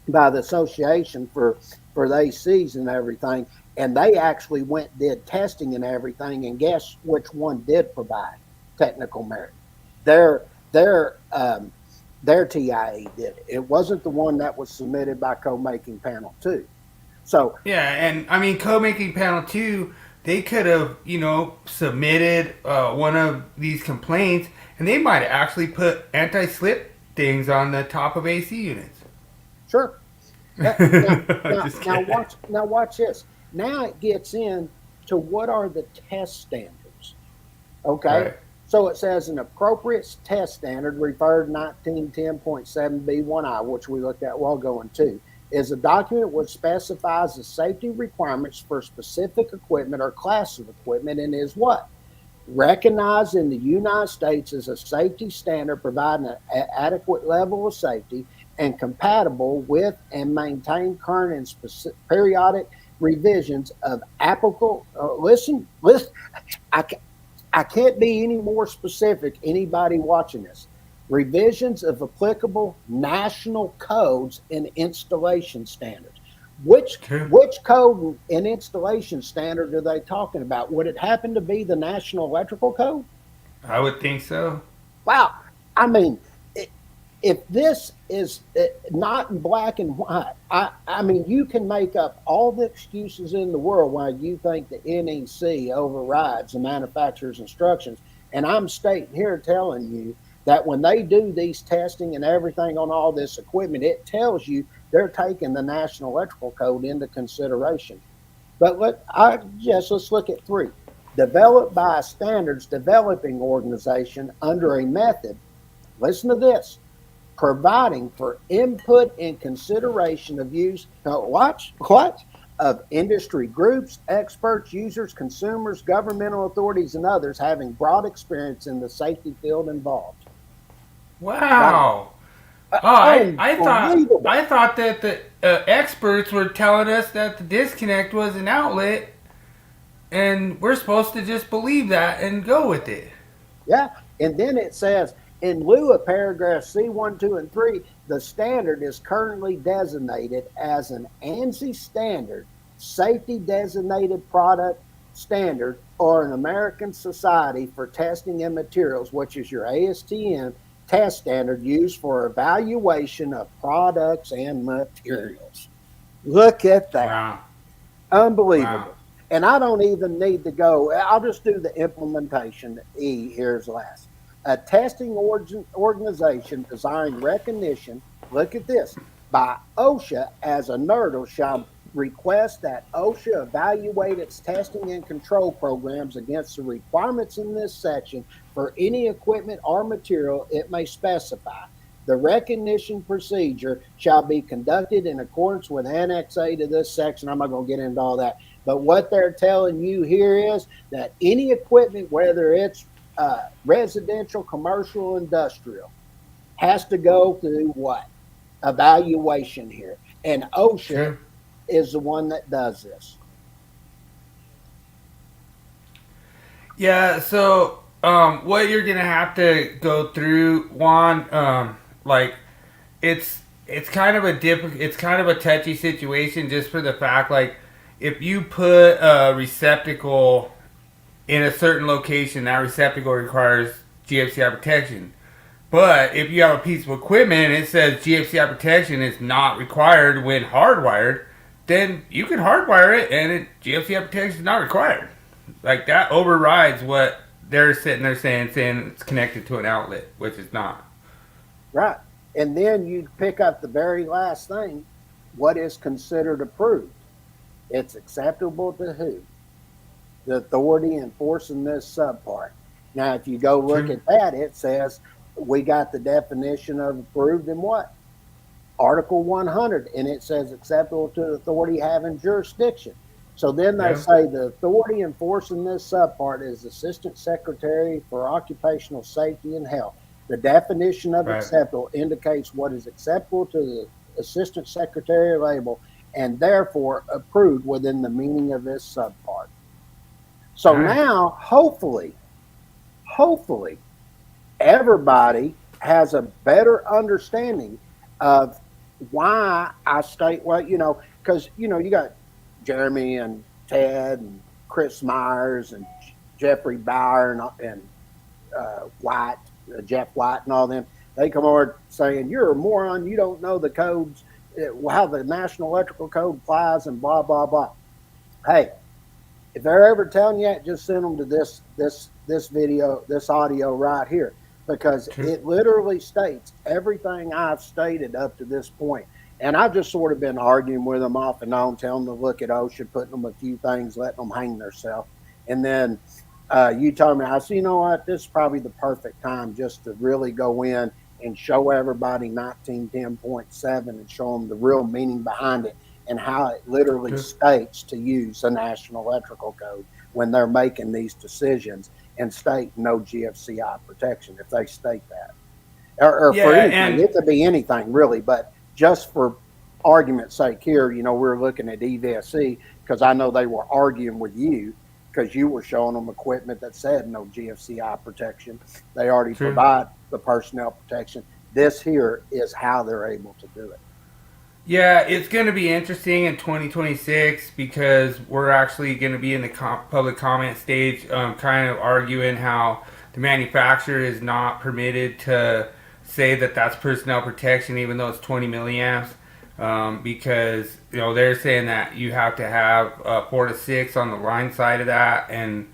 by the Association for the ACs and everything, and they actually went and did testing and everything, and guess which one did provide technical merit? Their TIA did it. It wasn't the one that was submitted by co-making panel 2. So yeah, and I mean co-making panel 2, they could have submitted one of these complaints, and they might have actually put anti-slip things on the top of AC units. Sure. Now watch this. Now it gets in to what are the test standards. Okay. Right. So it says an appropriate test standard referred 1910.7B1I, which we looked at a while ago in 2, is a document which specifies the safety requirements for specific equipment or class of equipment and is what? Recognized in the United States as a safety standard providing an adequate level of safety and compatible with and maintain current and periodic revisions of applicable. Listen, I can't be any more specific, anybody watching this. Revisions of applicable national codes and installation standards. Which code and installation standard are they talking about? Would it happen to be the National Electrical Code? I would think so. Wow. I mean, if this is not in black and white, I mean, you can make up all the excuses in the world why you think the NEC overrides the manufacturer's instructions. And I'm stating here telling you that when they do these testing and everything on all this equipment, it tells you they're taking the National Electrical Code into consideration. But let's look at 3. Developed by a standards developing organization under a method. Listen to this. Providing for input and consideration of use, of industry groups, experts, users, consumers, governmental authorities, and others having broad experience in the safety field involved. Wow. I thought that the experts were telling us that the disconnect was an outlet, and we're supposed to just believe that and go with it. Yeah, and then it says, in lieu of paragraph C1, 2, and 3, the standard is currently designated as an ANSI standard, safety designated product standard, or an American Society for Testing and Materials, which is your ASTM test standard used for evaluation of products and materials. Look at that. Wow. Unbelievable. Wow. And I don't even need to go. I'll just do the implementation. E, here's last. A testing organization desiring recognition, look at this, by OSHA as a NERDL shall request that OSHA evaluate its testing and control programs against the requirements in this section for any equipment or material it may specify. The recognition procedure shall be conducted in accordance with Annex A to this section. I'm not going to get into all that. But what they're telling you here is that any equipment, whether it's residential, commercial, industrial, has to go through what? Evaluation here. And OSHA is the one that does this. Yeah, so what you're gonna have to go through, Juan, like it's kind of a touchy situation, just for the fact, like, if you put a receptacle in a certain location, that receptacle requires GFCI protection. But if you have a piece of equipment and it says GFCI protection is not required when hardwired, then you can hardwire it and GFCI protection is not required. Like, that overrides what they're sitting there saying it's connected to an outlet, which is not. Right. And then you pick up the very last thing. What is considered approved? It's acceptable to who? The authority enforcing this subpart. Now, if you go look at that, it says we got the definition of approved in what? Article 100, and it says acceptable to the authority having jurisdiction. So then they say the authority enforcing this subpart is Assistant Secretary for Occupational Safety and Health. The definition of acceptable indicates what is acceptable to the Assistant Secretary label and therefore approved within the meaning of this subpart. So now, hopefully, everybody has a better understanding of why I state, well, because, you got Jeremy and Ted and Chris Myers and Jeffrey Bauer and White, Jeff White and all them. They come over saying, you're a moron, you don't know the codes, how the National Electrical Code applies and blah, blah, blah. Hey, if they're ever telling you that, just send them to this video, this audio right here, because it literally states everything I've stated up to this point. And I've just sort of been arguing with them off and on, telling them to look at OSHA, putting them a few things, letting them hang themselves. And then you told me, I said, you know what, this is probably the perfect time just to really go in and show everybody 1910.7 and show them the real meaning behind it and how it literally states to use the National Electrical Code when they're making these decisions, and state no GFCI protection if they state that. Or for anything, it could be anything really, but just for argument's sake here, we're looking at EVSE because I know they were arguing with you because you were showing them equipment that said no GFCI protection. They already provide the personnel protection. This here is how they're able to do it. Yeah, it's going to be interesting in 2026 because we're actually going to be in the public comment stage, kind of arguing how the manufacturer is not permitted to say that that's personnel protection, even though it's 20 milliamps, because they're saying that you have to have 4 to 6 on the line side of that, and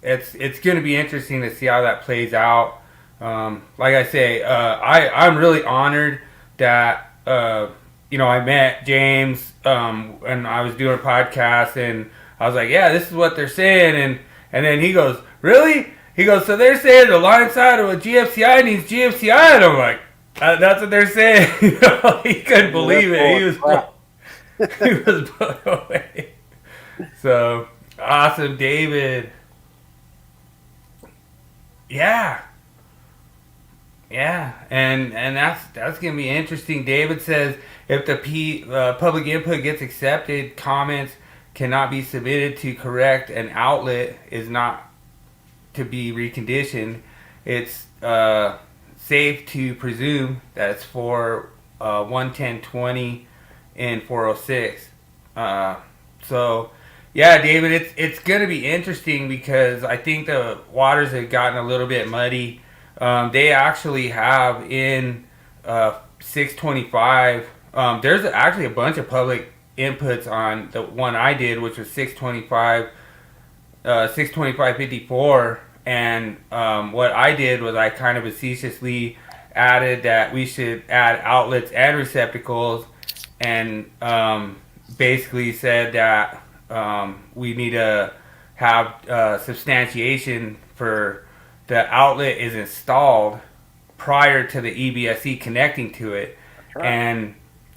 it's going to be interesting to see how that plays out. Like I say, I'm really honored that I met James and I was doing a podcast, and I was like, yeah, this is what they're saying, and then he goes, really? He goes, so they're saying the line side of a GFCI needs GFCI, and I'm like, that's what they're saying. He couldn't believe it. He was blown away. So awesome, David. Yeah. Yeah, and that's gonna be interesting. David says if the public input gets accepted, comments cannot be submitted to correct an outlet is not to be reconditioned. It's safe to presume that it's for 11020 and 406. So yeah, David, it's gonna be interesting because I think the waters have gotten a little bit muddy. They actually have in 625. There's actually a bunch of public inputs on the one I did, which was 625, 625.54. And what I did was I kind of facetiously added that we should add outlets and receptacles, and basically said that we need to have substantiation for the outlet is installed prior to the EBSE connecting to it. Right. And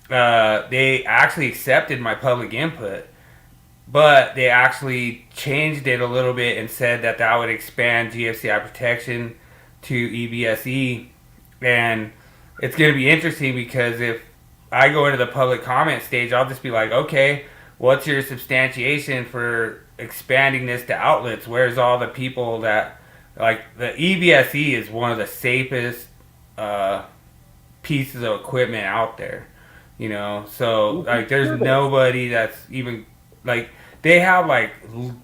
they actually accepted my public input, but they actually changed it a little bit and said that that would expand GFCI protection to EBSE. And it's going to be interesting because if I go into the public comment stage, I'll just be like, okay, what's your substantiation for expanding this to outlets? Where's all the people that, like, the EBSE is one of the safest pieces of equipment out there, you know? So, like, there's nobody that's even, like, they have, like,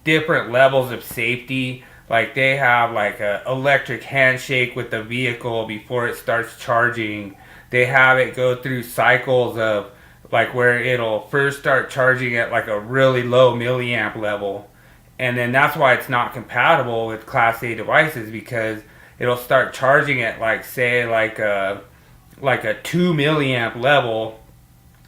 different levels of safety. Like, they have, like, a electric handshake with the vehicle before it starts charging. They have it go through cycles of, like, where it'll first start charging at, like, a really low milliamp level. And then that's why it's not compatible with Class A devices, because it'll start charging at, like, say, like a 2 milliamp level,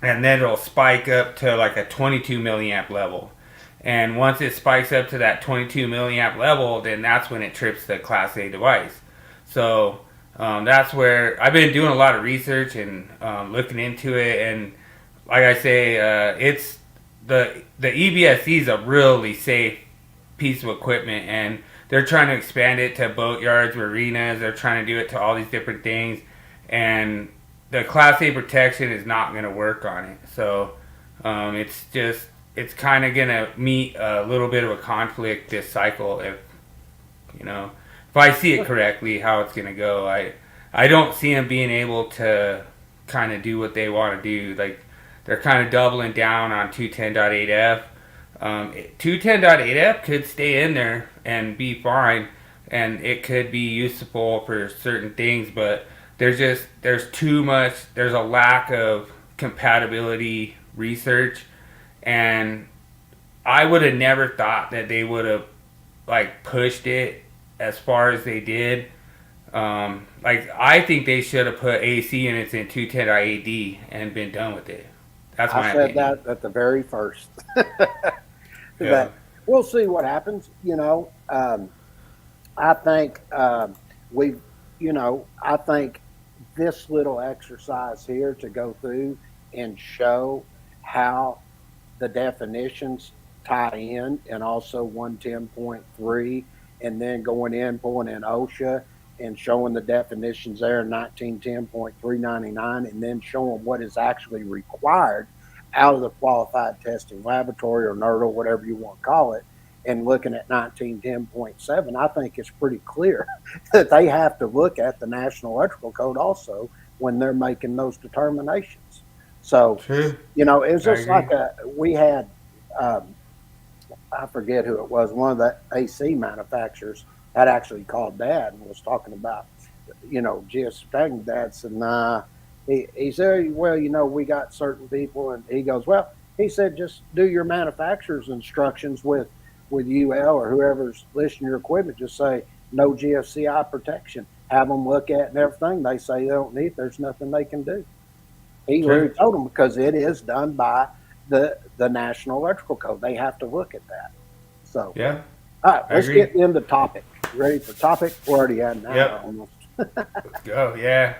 and then it'll spike up to like a 22 milliamp level. And once it spikes up to that 22 milliamp level, then that's when it trips the Class A device. So that's where I've been doing a lot of research and looking into it. And like I say, it's the EBSE is a really safe piece of equipment, and they're trying to expand it to boat yards, marinas. They're trying to do it to all these different things, and the Class A protection is not going to work on it. So it's kind of going to meet a little bit of a conflict this cycle if I see it correctly how it's going to go. I don't see them being able to kind of do what they want to do. Like, they're kind of doubling down on 210.8F. 210.8F could stay in there and be fine, and it could be useful for certain things, but there's a lack of compatibility research, and I would have never thought that they would have, like, pushed it as far as they did. Like, I think they should have put AC units in 210.8D and been done with it. That's my opinion. I said that at the very first. Yeah. But we'll see what happens. I think I think this little exercise here to go through and show how the definitions tie in, and also 110.3, and then pulling in OSHA and showing the definitions there in 1910.399, and then showing what is actually required out of the qualified testing laboratory, or NERDL, whatever you want to call it, and looking at 1910.7, I think it's pretty clear that they have to look at the National Electrical Code also when they're making those determinations. So, True. It's just like we had, I forget who it was, one of the AC manufacturers had actually called Dad and was talking about, just tagging Dad said, nah. He said, well, we got certain people, and he goes, well, he said, just do your manufacturer's instructions with UL or whoever's listing your equipment. Just say no GFCI protection. Have them look at it and everything. They say they don't need it. There's nothing they can do. He really told them, because it is done by the National Electrical Code. They have to look at that. So, yeah. All right, let's get into topic. Ready for topic? We're already at an hour almost. Let's go, yeah.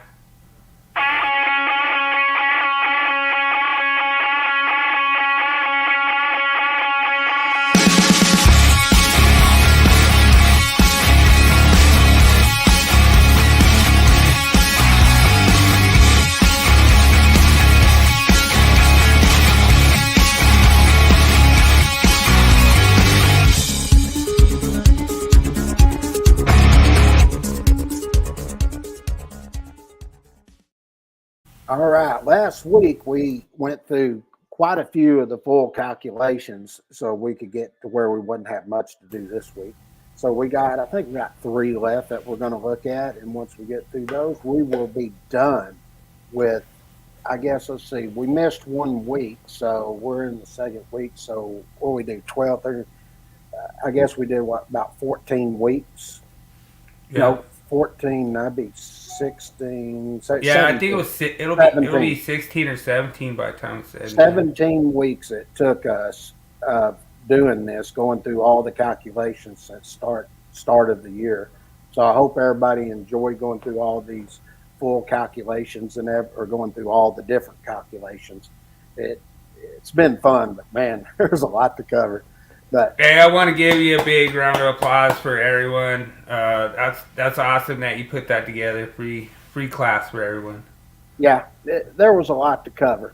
All right. Last week we went through quite a few of the full calculations so we could get to where we wouldn't have much to do this week. So I think we got 3 left that we're going to look at. And once we get through those, we will be done with, I guess, let's see, we missed 1 week. So we're in the second week. So what we do, 12, 30, I guess we did about 14 weeks? Yeah. No, 14, that'd be 16. So Yeah, 17. I think it'll be 16 or 17 by the time it's said. 17 weeks it took us doing this, going through all the calculations since start of the year. So I hope everybody enjoyed going through all these full calculations or going through all the different calculations. It's been fun, but man, there's a lot to cover. But hey, I want to give you a big round of applause for everyone. That's awesome that you put that together. Free class for everyone. Yeah, there was a lot to cover.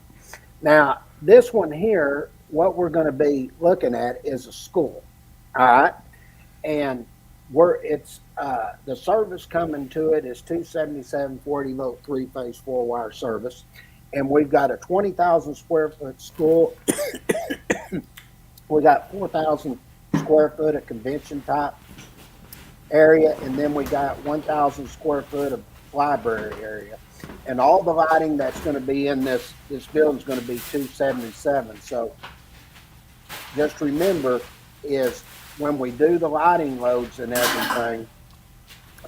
Now, this one here, what we're going to be looking at is a school. All right. And the service coming to it is 277 40 volt 3-phase 4-wire service. And we've got a 20,000 square foot school. We got 4,000 square foot of convention type area. And then we got 1,000 square foot of library area. And all the lighting that's going to be in this building is going to be 277. So just remember is when we do the lighting loads and everything,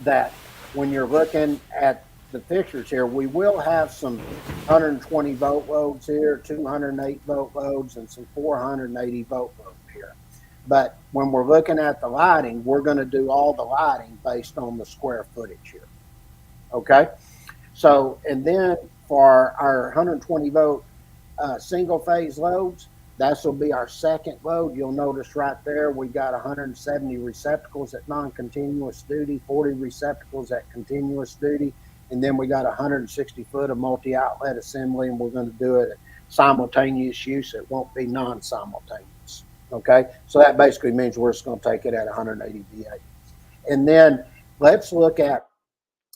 that when you're looking at the fixtures here, we will have some 120 volt loads here, 208 volt loads, and some 480 volt loads here. But when we're looking at the lighting, we're going to do all the lighting based on the square footage here. Okay? So, and then for our 120 volt single phase loads, this will be our second load. You'll notice right there, we got 170 receptacles at non-continuous duty, 40 receptacles at continuous duty, and then we got 160 foot of multi-outlet assembly, and we're going to do it at simultaneous use. It won't be non-simultaneous. Okay, so that basically means we're just going to take it at 180 VA. And then let's look at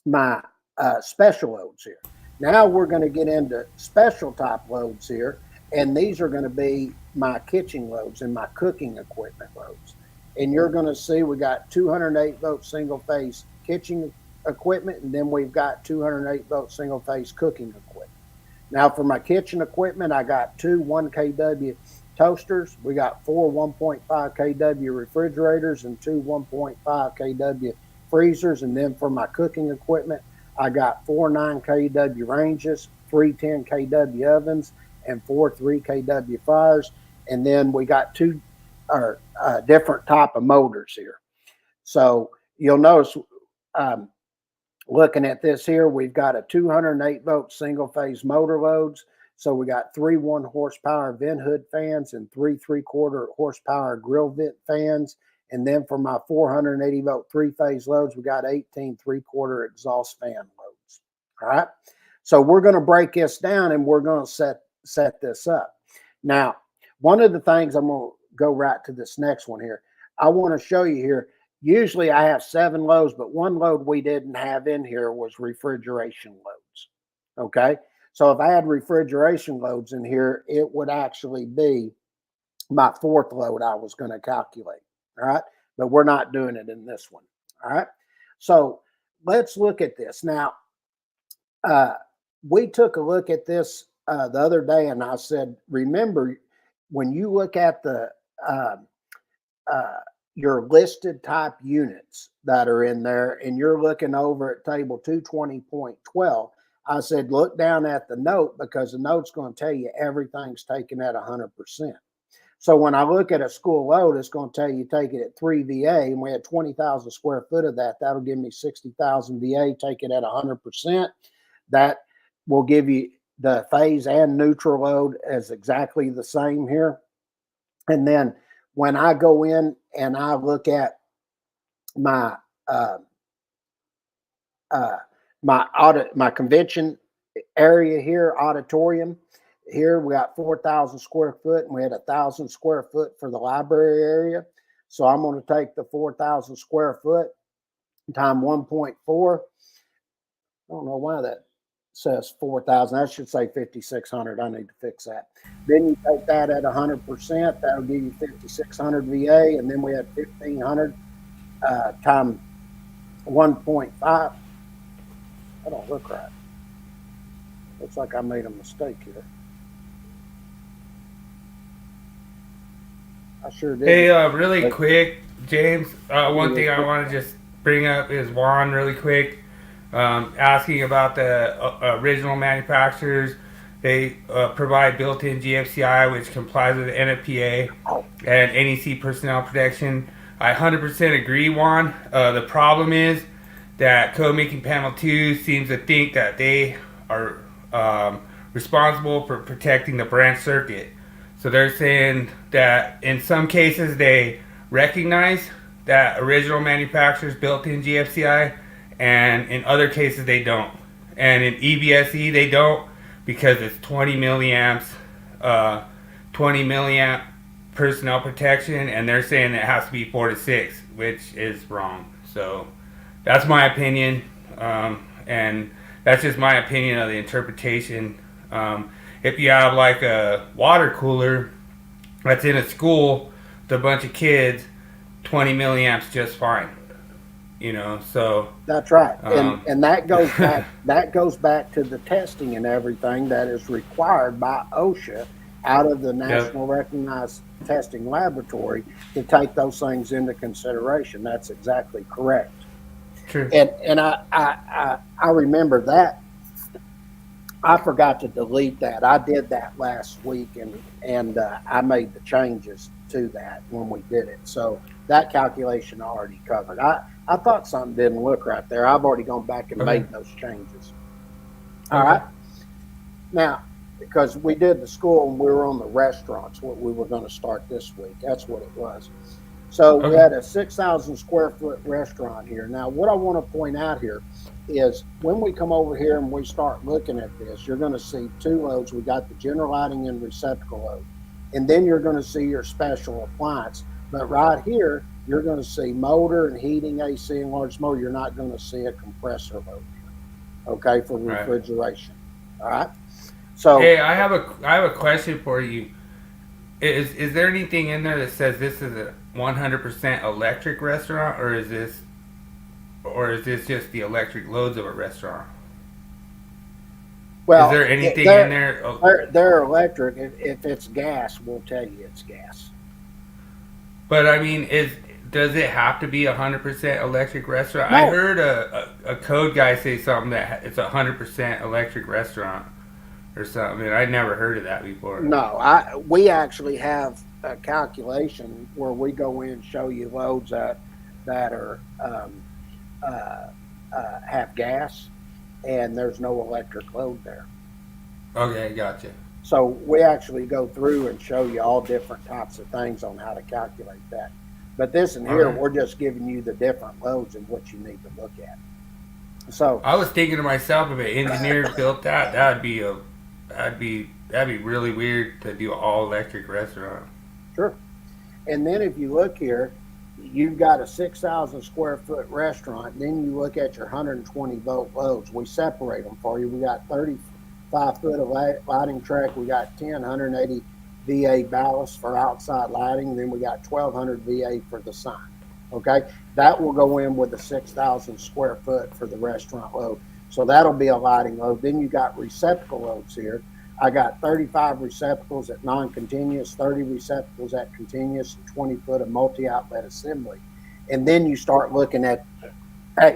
my special loads here. Now we're going to get into special type loads here, and these are going to be my kitchen loads and my cooking equipment loads. And you're going to see we got 208 volt single phase kitchen equipment, and then we've got 208 volt single phase cooking equipment. Now for my kitchen equipment, I got 2 1 kW toasters. We got 4 1.5 kW refrigerators and 2 1.5 kW freezers. And then for my cooking equipment, I got 4 9 kW ranges, 3 10 kW ovens, and 4 3 kW fryers. And then we got 2 different type of motors here. So you'll notice looking at this here, we've got a 208 volt single phase motor loads. So we got 3 1 horsepower vent hood fans and 3 3/4 horsepower grill vent fans. And then for my 480 volt 3-phase loads, we got 18 3/4 exhaust fan loads. All right. So we're going to break this down and we're going to set this up. Now, one of the things, I'm going to go right to this next one here. I want to show you here. Usually I have 7 loads, but one load we didn't have in here was refrigeration loads. Okay. So if I had refrigeration loads in here, it would actually be my 4th load I was going to calculate. All right. But we're not doing it in this one. All right. So let's look at this. Now, we took a look at this the other day, and I said, remember, when you look at the your listed type units that are in there, and you're looking over at table 220.12, I said, look down at the note, because the note's going to tell you everything's taken at 100%. So when I look at a school load, it's going to tell you take it at 3 VA, and we had 20,000 square foot of that. That'll give me 60,000 VA. Take it at 100%. That will give you the phase and neutral load as exactly the same here. And then when I go in and I look at my my convention area here, auditorium, here we got 4,000 square foot, and we had 1,000 square foot for the library area. So I'm going to take the 4,000 square foot times 1.4. I don't know why that says 4,000. That should say 5,600. I need to fix that. Then you take that at 100%. That'll give you 5,600 VA, and then we had 1,500 times 1.5. That don't look right. Looks like I made a mistake here. I sure did. Hey, really quick, James. One thing I want to just bring up is Juan really quick. Asking about the original manufacturers. They provide built-in GFCI, which complies with the NFPA and NEC personnel protection. I 100% agree, Juan. The problem is that Code Making Panel 2 seems to think that they are responsible for protecting the branch circuit. So they're saying that in some cases they recognize that original manufacturers built-in GFCI, and in other cases they don't. And in EBSE they don't, because it's 20 milliamp personnel protection, and they're saying it has to be 4 to 6, which is wrong. So that's my opinion, and that's just my opinion of the interpretation. If you have like a water cooler that's in a school with a bunch of kids, 20 milliamps just fine. You know, so that's right, and that goes back. That goes back to the testing and everything that is required by OSHA out of the National Recognized Testing Laboratory to take those things into consideration. That's exactly correct. True. And I remember that. I forgot to delete that. I did that last week, and I made the changes to that when we did it. So that calculation I already covered. I thought something didn't look right there. I've already gone back and made those changes. All right. Now, because we did the school and we were on the restaurants, what we were going to start this week. That's what it was. So we had a 6,000 square foot restaurant here. Now, what I want to point out here is when we come over here and we start looking at this, you're going to see two loads. We got the general lighting and receptacle load. And then you're going to see your special appliance. But right here, you're going to see motor and heating, AC and large motor. You're not going to see a compressor load here, okay, for refrigeration. All right. So hey, I have a question for you. Is there anything in there that says this is a 100% electric restaurant, or is this just the electric loads of a restaurant? well, is there anything in there? They're electric. If it's gas, we'll tell you it's gas. But I mean, does it have to be 100% electric restaurant? No. I heard a code guy say something that it's a 100% electric restaurant or something. And I'd never heard of that before. No, we actually have a calculation where we go in and show you loads that are have gas, and there's no electric load there. Okay, gotcha. So we actually go through and show you all different types of things on how to calculate that. But this in here, we're just giving you the different loads and what you need to look at. So I was thinking to myself, if an engineer built that, that'd be really weird to do an all electric restaurant. Sure. And then if you look here, you've got a 6,000 square foot restaurant. Then you look at your 120 volt loads. We separate them for you. We got 35 foot of lighting track. We got 180 VA ballast for outside lighting. Then we got 1,200 VA for the sign. Okay, that will go in with the 6,000 square foot for the restaurant load. So that'll be a lighting load. Then you got receptacle loads here. I got 35 receptacles at non-continuous, 30 receptacles at continuous, and 20 foot of multi-outlet assembly. And then you start looking at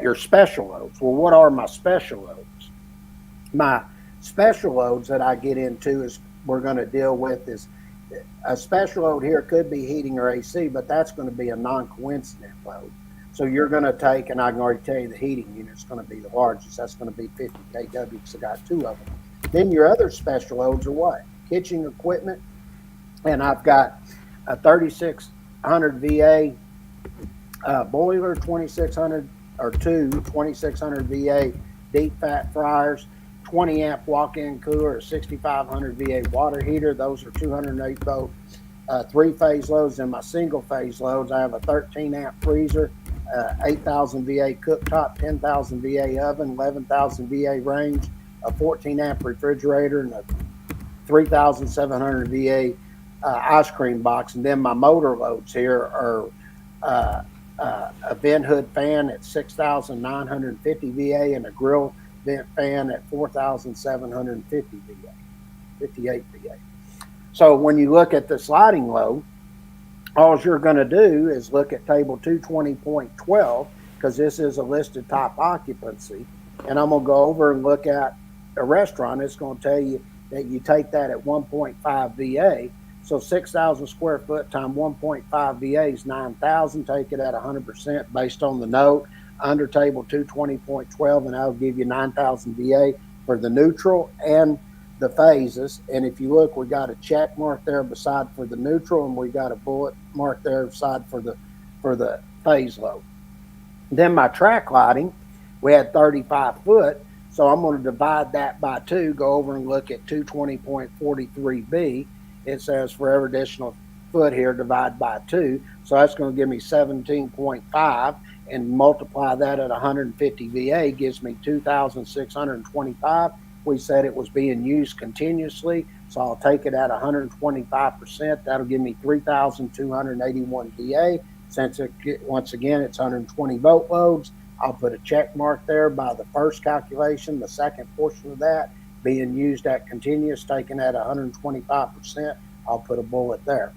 your special loads. Well, what are my special loads? My special loads that I get into is we're going to deal with is a special load here could be heating or AC, but that's going to be a non-coincident load. So you're going to take, and I can already tell you the heating unit's going to be the largest. That's going to be 50 kW because I got two of them. Then your other special loads are what? Kitchen equipment, and I've got a 3600 VA boiler, 2600 or two 2600 VA deep fat fryers, 20 amp walk-in cooler, a 6500 VA water heater. Those are 208 volt three-phase loads. And my single-phase loads, I have a 13 amp freezer, 8,000 VA cooktop, 10,000 VA oven, 11,000 VA range, a 14 amp refrigerator, and a 3,700 VA ice cream box. And then my motor loads here are a vent hood fan at 6,950 VA and a grill vent fan at 4,750 VA, 58 VA. So when you look at the sliding load, all you're going to do is look at table 220.12, because this is a listed top occupancy. And I'm going to go over and look at a restaurant. It's going to tell you that you take that at 1.5 VA. So 6,000 square foot times 1.5 VA is 9,000. Take it at 100% based on the note under table 220.12, and that'll give you 9,000 VA for the neutral and the phases. And if you look, we got a check mark there beside for the neutral, and we got a bullet mark there beside for the phase load. Then my track lighting, we had 35 foot. So I'm going to divide that by 2, go over and look at 220.43B. It says for every additional foot here, divide by 2. So that's going to give me 17.5, and multiply that at 150 VA gives me 2,625. We said it was being used continuously, so I'll take it at 125%. That'll give me 3,281 VA. Since once again, it's 120 volt loads, I'll put a check mark there by the first calculation. The second portion of that being used at continuous, taken at 125%, I'll put a bullet there.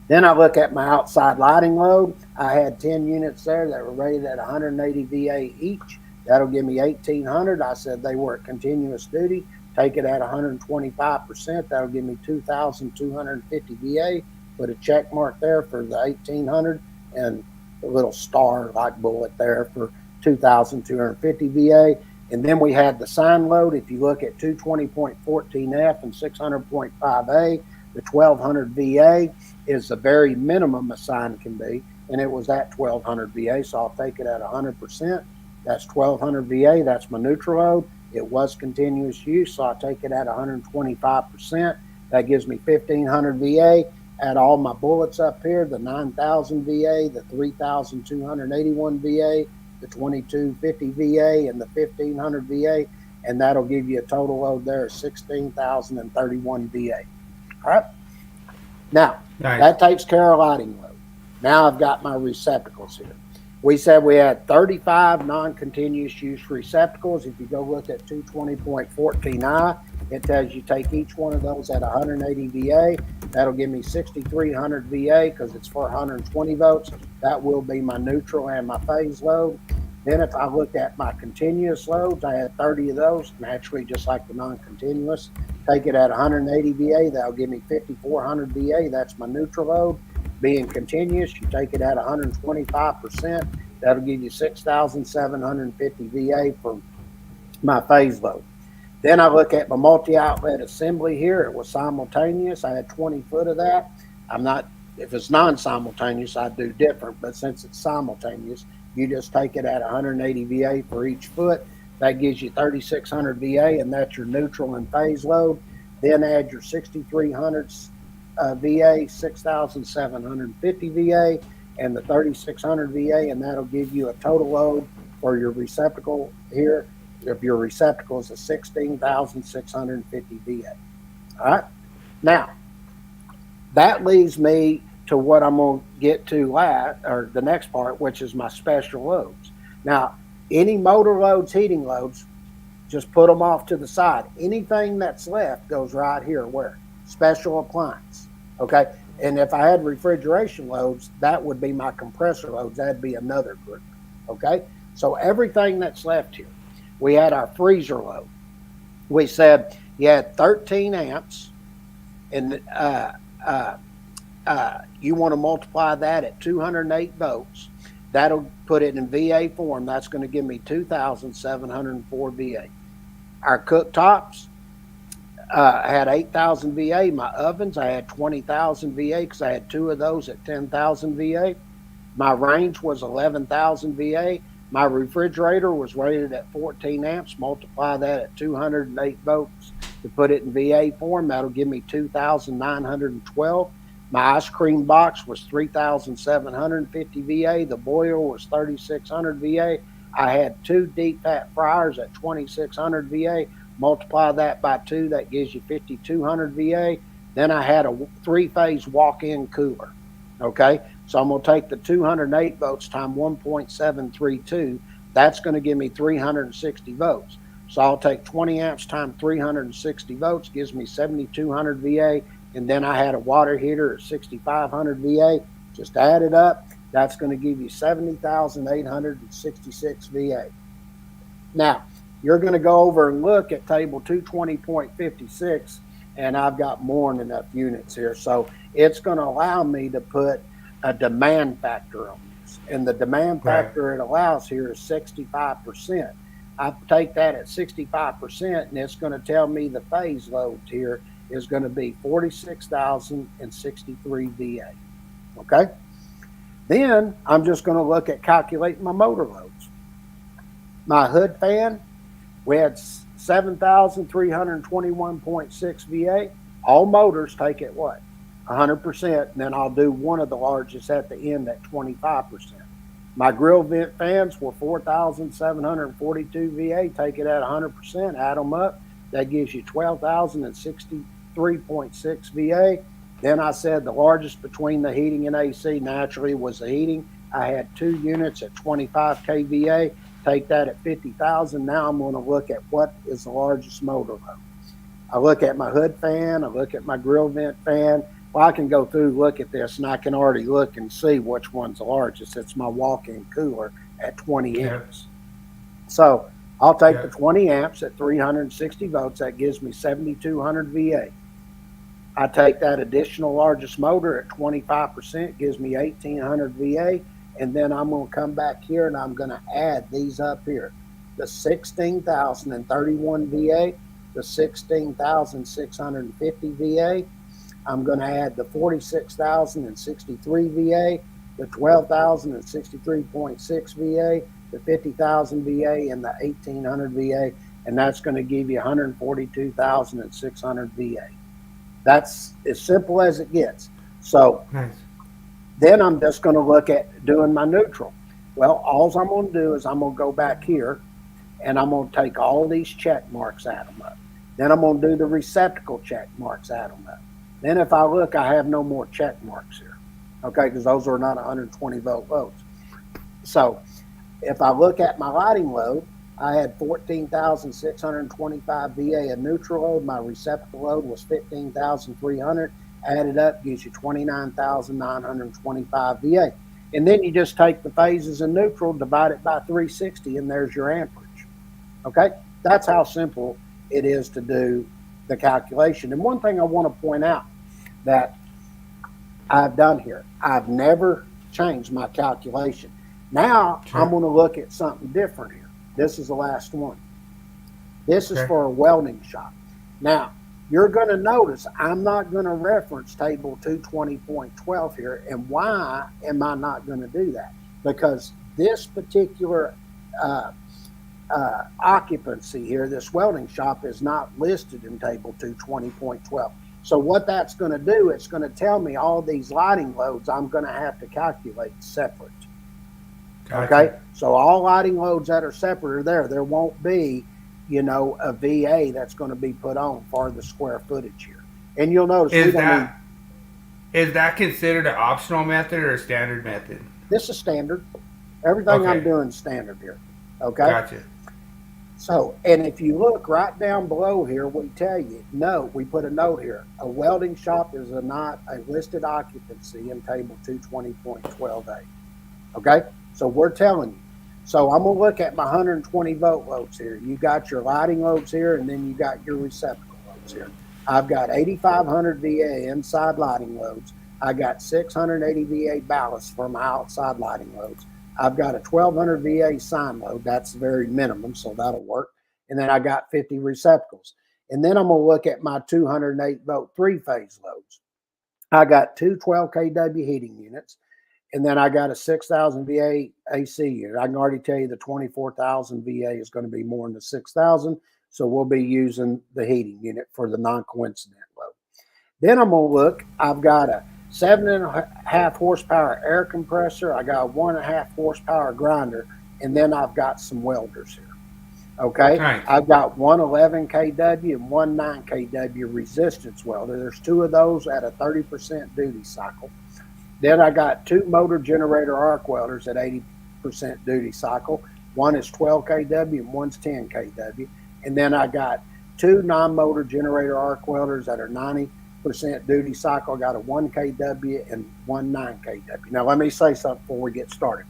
Then I look at my outside lighting load. I had 10 units there that were rated at 180 VA each. That'll give me 1,800. I said they were at continuous duty. Take it at 125%. That'll give me 2,250 VA. Put a check mark there for the 1,800 and a little star like bullet there for 2,250 VA. And then we had the sign load. If you look at 220.14F and 600.5A, the 1,200 VA is the very minimum a sign can be, and it was at 1,200 VA, so I'll take it at 100%. That's 1,200 VA. That's my neutral load. It was continuous use, so I'll take it at 125%. That gives me 1,500 VA. Add all my bullets up here, the 9,000 VA, the 3,281 VA, the 2,250 VA, and the 1,500 VA, and that'll give you a total load there of 16,031 VA. All right. Now, nice. That takes care of lighting load. Now I've got my receptacles here. We said we had 35 non-continuous use receptacles. If you go look at 220.14I, it tells you take each one of those at 180 VA. That'll give me 6,300 VA because it's for 120 volts. That will be my neutral and my phase load. Then if I look at my continuous loads, I had 30 of those, naturally just like the non-continuous. Take it at 180 VA, that'll give me 5,400 VA. That's my neutral load. Being continuous, you take it at 125%. That'll give you 6,750 VA for my phase load. Then I look at my multi-outlet assembly here. It was simultaneous. I had 20 foot of that. If it's non-simultaneous, I'd do different, but since it's simultaneous, you just take it at 180 VA for each foot. That gives you 3,600 VA, and that's your neutral and phase load. Then add your 6,300 VA, 6,750 VA, and the 3,600 VA, and that'll give you a total load for your receptacle here. If your receptacle is a 16,650 VA. All right. Now, that leads me to what I'm going to get to the next part, which is my special loads. Now, any motor loads, heating loads, just put them off to the side. Anything that's left goes right here where? Special appliance. Okay. And if I had refrigeration loads, that would be my compressor loads. That'd be another group. Okay. So everything that's left here. We had our freezer load. We said you had 13 amps, and you want to multiply that at 208 volts. That'll put it in VA form. That's going to give me 2,704 VA. Our cooktops, I had 8,000 VA. My ovens, I had 20,000 VA because I had 2 of those at 10,000 VA. My range was 11,000 VA. My refrigerator was rated at 14 amps. Multiply that at 208 volts to put it in VA form. That'll give me 2,912. My ice cream box was 3,750 VA. The boiler was 3,600 VA. I had 2 deep fat fryers at 2600 VA. Multiply that by 2, that gives you 5200 VA. Then I had a 3-phase walk-in cooler. Okay, so I'm going to take the 208 volts times 1.732. That's going to give me 360 volts. So I'll take 20 amps times 360 volts, gives me 7200 VA. And then I had a water heater at 6500 VA. Just add it up. That's going to give you 70,866 VA. Now, you're going to go over and look at table 220.56, and I've got more than enough units here. So it's going to allow me to put a demand factor on this. And the demand factor it allows here is 65%. I take that at 65%, and it's going to tell me the phase load here is going to be 46,063 VA. Okay? Then I'm just going to look at calculating my motor loads. My hood fan, we had 7,321.6 VA. All motors take it what? 100%. And then I'll do one of the largest at the end at 25%. My grill vent fans were 4,742 VA. Take it at 100%. Add them up. That gives you 12,063.6 VA. Then I said the largest between the heating and AC naturally was the heating. I had 2 units at 25 kVA. Take that at 50,000. Now I'm going to look at what is the largest motor load. I look at my hood fan. I look at my grill vent fan. Well, I can go through, look at this, and I can already look and see which one's the largest. It's my walk-in cooler at 20 amps. So I'll take the 20 amps at 360 volts. That gives me 7,200 VA. I take that additional largest motor at 25%, gives me 1,800 VA. And then I'm going to come back here and I'm going to add these up here. The 16,031 VA, the 16,650 VA. I'm going to add the 46,063 VA, the 12,063.6 VA, the 50,000 VA, and the 1,800 VA. And that's going to give you 142,600 VA. That's as simple as it gets. So then I'm just going to look at doing my neutral. Well, all I'm going to do is I'm going to go back here and I'm going to take all these check marks, add them up. Then I'm going to do the receptacle check marks, add them up. Then if I look, I have no more check marks here, okay, because those are not 120 volt loads. So if I look at my lighting load, I had 14,625 VA of neutral load. My receptacle load was 15,300. Added up gives you 29,925 VA. And then you just take the phases in neutral, divide it by 360, and there's your amperage. Okay? That's how simple it is to do the calculation. And one thing I want to point out that I've done here, I've never changed my calculation. Now I'm going to look at something different here. This is the last one. This is for a welding shop. Now, you're going to notice I'm not going to reference table 220.12 here. And why am I not going to do that? Because this particular occupancy here, this welding shop, is not listed in table 220.12. So what that's going to do, it's going to tell me all these lighting loads I'm going to have to calculate separate. Gotcha. Okay, so all lighting loads that are separate are there. There won't be, you know, a VA that's going to be put on for the square footage here. And you'll notice is that considered an optional method or a standard method? This is standard. Everything I'm doing is standard here. Okay. Gotcha. So, and if you look right down below here, we tell you, no, we put a note here. A welding shop is not a listed occupancy in table 220.12a. Okay. So we're telling you. So I'm going to look at my 120 volt loads here. You got your lighting loads here, and then you got your receptacle loads here. I've got 8,500 VA inside lighting loads. I got 680 VA ballast for my outside lighting loads. I've got a 1,200 VA sign load. That's very minimum, so that'll work. And then I got 50 receptacles. And then I'm going to look at my 208 volt 3-phase loads. I got two 12 kW heating units. And then I got a 6,000 VA AC unit. I can already tell you the 24,000 VA is going to be more than the 6,000. So we'll be using the heating unit for the non-coincident load. Then I'm going to look. I've got a 7.5 horsepower air compressor. I got a 1.5 horsepower grinder. and then I've got some welders here. Okay, Nice. I've got one 11 kW and one 9 kW resistance welder. There's two of those at a 30% duty cycle. Then I got two motor generator arc welders at 80% duty cycle. One is 12 kW and one's 10 kW. And then I got two non-motor generator arc welders that are 90% duty cycle. I got a 1 kW and one 9 kW. Now let me say something before we get started.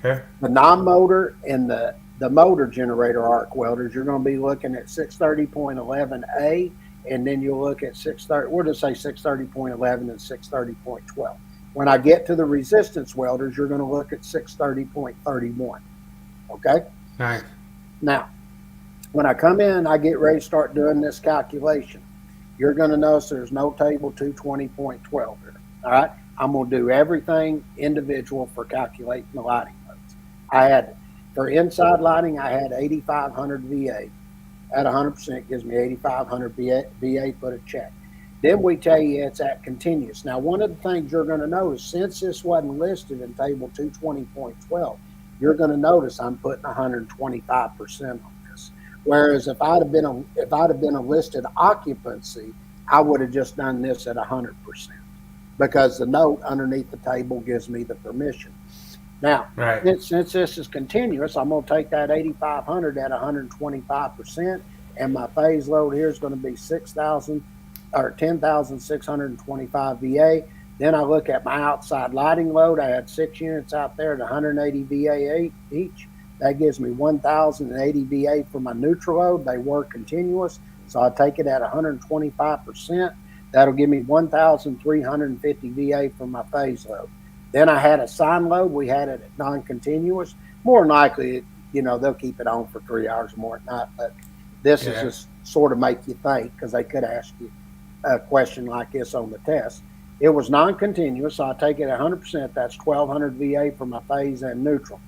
Okay. The non-motor and the motor generator arc welders, you're going to be looking at 630.11A, and then you'll look at 630, we'll just say 630.11 and 630.12. When I get to the resistance welders, you're going to look at 630.31. Okay? Nice. Now, when I come in, I get ready to start doing this calculation. You're going to notice there's no table 220.12 here. All right? I'm going to do everything individual for calculating the lighting loads. For inside lighting, I had 8,500 VA. At 100% gives me 8,500 VA, put a check. Then we tell you it's at continuous. Now, one of the things you're going to notice, since this wasn't listed in table 220.12, you're going to notice I'm putting 125% on this. Whereas if I'd have been a listed occupancy, I would have just done this at 100%, because the note underneath the table gives me the permission. Now, Right. since this is continuous, I'm going to take that 8,500 at 125%, and my phase load here is going to be 10,625 VA. Then I look at my outside lighting load. I had 6 units out there at 180 VA each. That gives me 1,080 VA for my neutral load. They were continuous, so I take it at 125%. That'll give me 1,350 VA for my phase load. Then I had a sine load. We had it at non-continuous. More than likely, they'll keep it on for 3 hours more at night. But this is just sort of make you think, because they could ask you a question like this on the test. It was non-continuous, so I take it at 100%. That's 1,200 VA for my phase and neutral.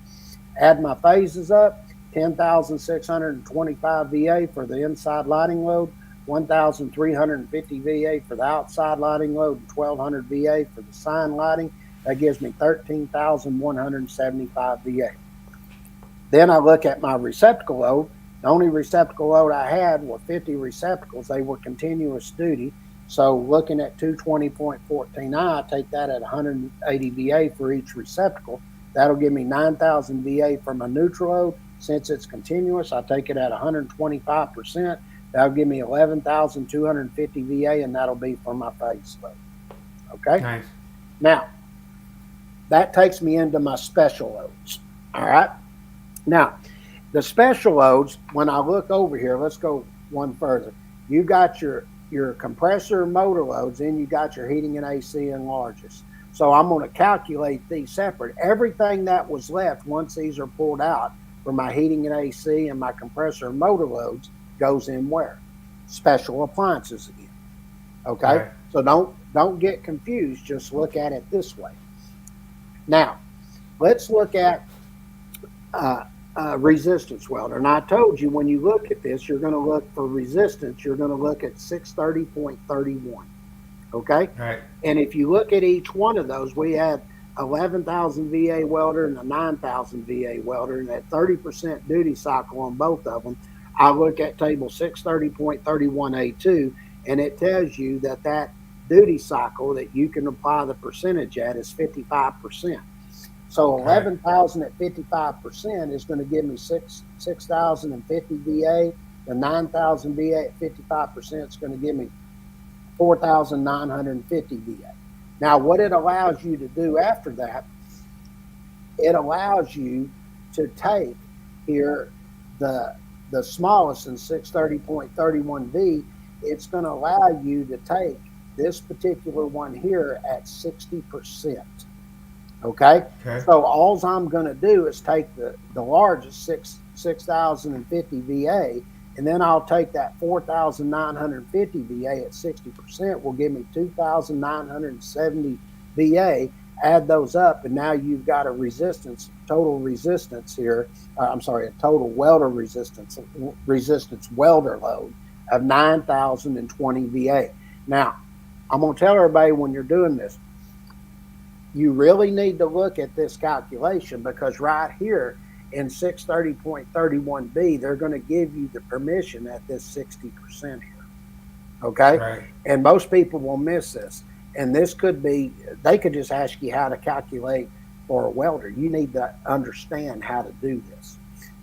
Add my phases up, 10,625 VA for the inside lighting load, 1,350 VA for the outside lighting load, and 1,200 VA for the sign lighting. That gives me 13,175 VA. Then I look at my receptacle load. The only receptacle load I had were 50 receptacles. They were continuous duty. So looking at 220.14i, I take that at 180 VA for each receptacle. That'll give me 9,000 VA for my neutral load. Since it's continuous, I take it at 125%. That'll give me 11,250 VA, and that'll be for my phase load. Okay? Nice. Now, that takes me into my special loads. All right? Now, the special loads, when I look over here, let's go one further. You got your compressor and motor loads, and you got your heating and AC and largest. So I'm going to calculate these separate. Everything that was left once these are pulled out for my heating and AC and my compressor and motor loads goes in where? Special appliances again. Okay? Right. So don't get confused. Just look at it this way. Now, let's look at resistance welder. And I told you when you look at this, you're going to look for resistance. You're going to look at 630.31. Okay? Right. And if you look at each one of those, we had 11,000 VA welder and a 9,000 VA welder, and at 30% duty cycle on both of them. I look at table 630.31A2, and it tells you that duty cycle that you can apply the percentage at is 55%. So 11,000 at 55% is going to give me 6,050 VA. The 9,000 VA at 55% is going to give me 4,950 VA. Now, what it allows you to do after that, it allows you to take here the smallest in 630.31V. It's going to allow you to take this particular one here at 60%. Okay? So all I'm going to do is take the largest 6,050 VA, and then I'll take that 4,950 VA at 60% will give me 2,970 VA. Add those up, and now you've got a total resistance here. A total welder resistance welder load of 9,020 VA. Now, I'm going to tell everybody when you're doing this, you really need to look at this calculation, because right here in 630.31B, they're going to give you the permission at this 60% here. Okay? Right. And most people will miss this. And this could be, they could just ask you how to calculate for a welder. You need to understand how to do this.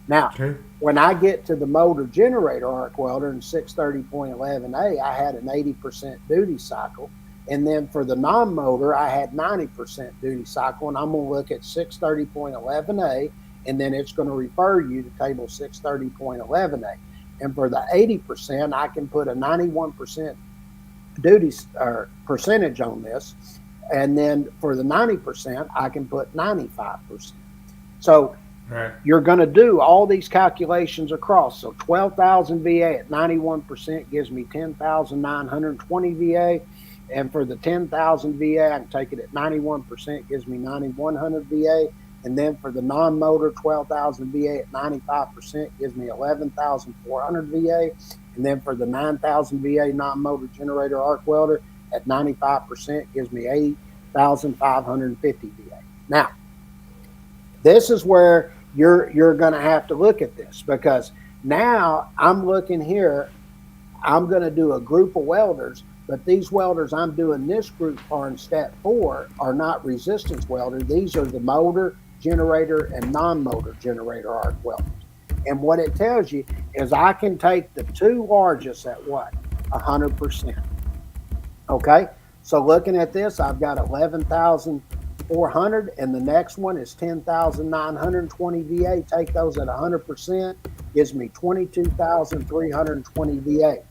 Now, when I get to the motor generator arc welder in 630.11A, I had an 80% duty cycle. And then for the non-motor, I had 90% duty cycle. And I'm going to look at 630.11A, and then it's going to refer you to table 630.11A. And for the 80%, I can put a 91% duty or percentage on this. And then for the 90%, I can put 95%. So you're going to do all these calculations across. So 12,000 VA at 91% gives me 10,920 VA. And for the 10,000 VA, I can take it at 91%, gives me 9,100 VA. And then for the non-motor, 12,000 VA at 95% gives me 11,400 VA. And then for the 9,000 VA non-motor generator arc welder at 95% gives me 8,550 VA. Now, this is where you're going to have to look at this, because now I'm looking here, I'm going to do a group of welders, but these welders I'm doing this group for in step 4 are not resistance welders. These are the motor, generator, and non-motor generator arc welders. And what it tells you is I can take the two largest at what? 100%. Okay? So looking at this, I've got 11,400, and the next one is 10,920 VA. Take those at 100%, gives me 22,320 VA.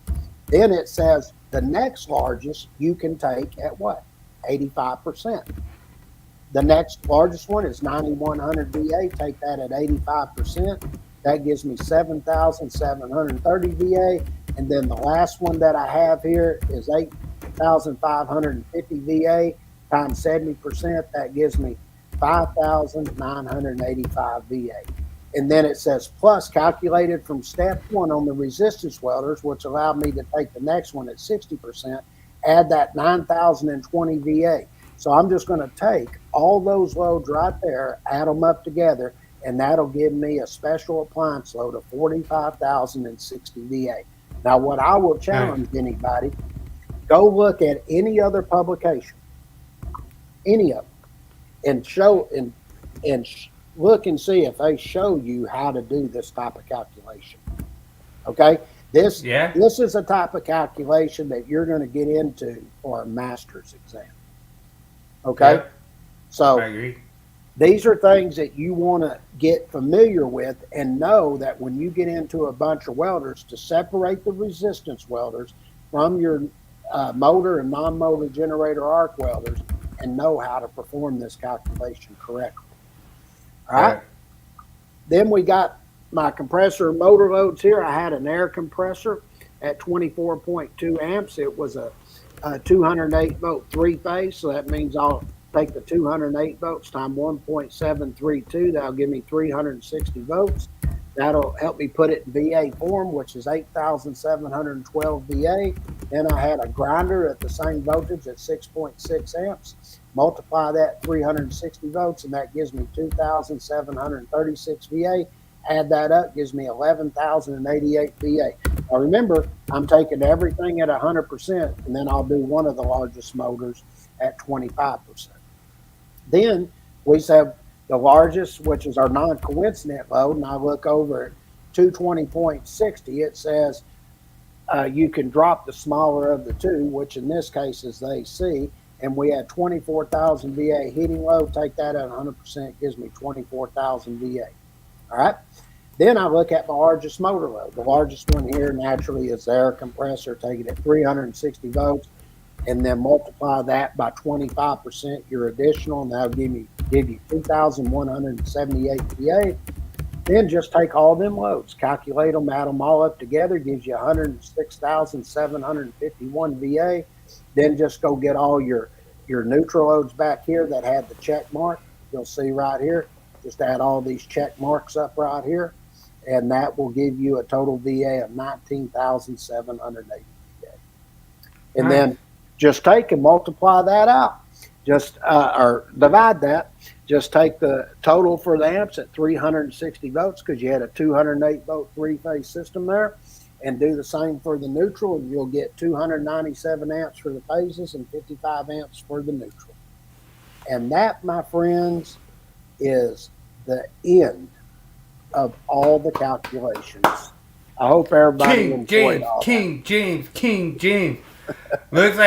Then it says the next largest you can take at what? 85%. The next largest one is 9,100 VA. Take that at 85%. That gives me 7,730 VA. And then the last one that I have here is 8,550 VA times 70%. That gives me 5,985 VA. And then it says plus calculated from step 1 on the resistance welders, which allowed me to take the next one at 60%, add that 9,020 VA. So I'm just going to take all those loads right there, add them up together, and that'll give me a special appliance load of 45,060 VA. Now, what I will challenge anybody, go look at any other publication, any of them, and show and look and see if they show you how to do this type of calculation. Okay? This is a type of calculation that you're going to get into for a master's exam. Okay? Yep. So I agree. These are things that you want to get familiar with and know that when you get into a bunch of welders, to separate the resistance welders from your motor and non-motor generator arc welders, and know how to perform this calculation correctly. All right. Then we got my compressor and motor loads here. I had an air compressor at 24.2 amps. It was a 208 volt 3-phase. So that means I'll take the 208 volts times 1.732. That'll give me 360 volts. That'll help me put it in VA form, which is 8,712 VA. Then I had a grinder at the same voltage at 6.6 amps. Multiply that 360 volts, and that gives me 2,736 VA. Add that up, gives me 11,088 VA. Now remember, I'm taking everything at 100%, and then I'll do one of the largest motors at 25%. Then we have the largest, which is our non-coincident load, and I look over at 220.60. It says you can drop the smaller of the two, which in this case is the AC, and we had 24,000 VA heating load. Take that at 100%, gives me 24,000 VA. All right. Then I look at the largest motor load. The largest one here naturally is the air compressor. Take it at 360 volts, and then multiply that by 25%, your additional, and that'll give you 2,178 VA. Then just take all them loads, calculate them, add them all up together, gives you 106,751 VA. Then just go get all your neutral loads back here that had the check mark. You'll see right here. Just add all these check marks up right here, and that will give you a total VA of 19,780 VA. And then just take and multiply that out. just or divide that. Just take the total for the amps at 360 volts because you had a 208 volt three-phase system there, and do the same for the neutral, and you'll get 297 amps for the phases and 55 amps for the neutral. And that, my friends, is the end of all the calculations. I hope everybody enjoyed all King James. It looks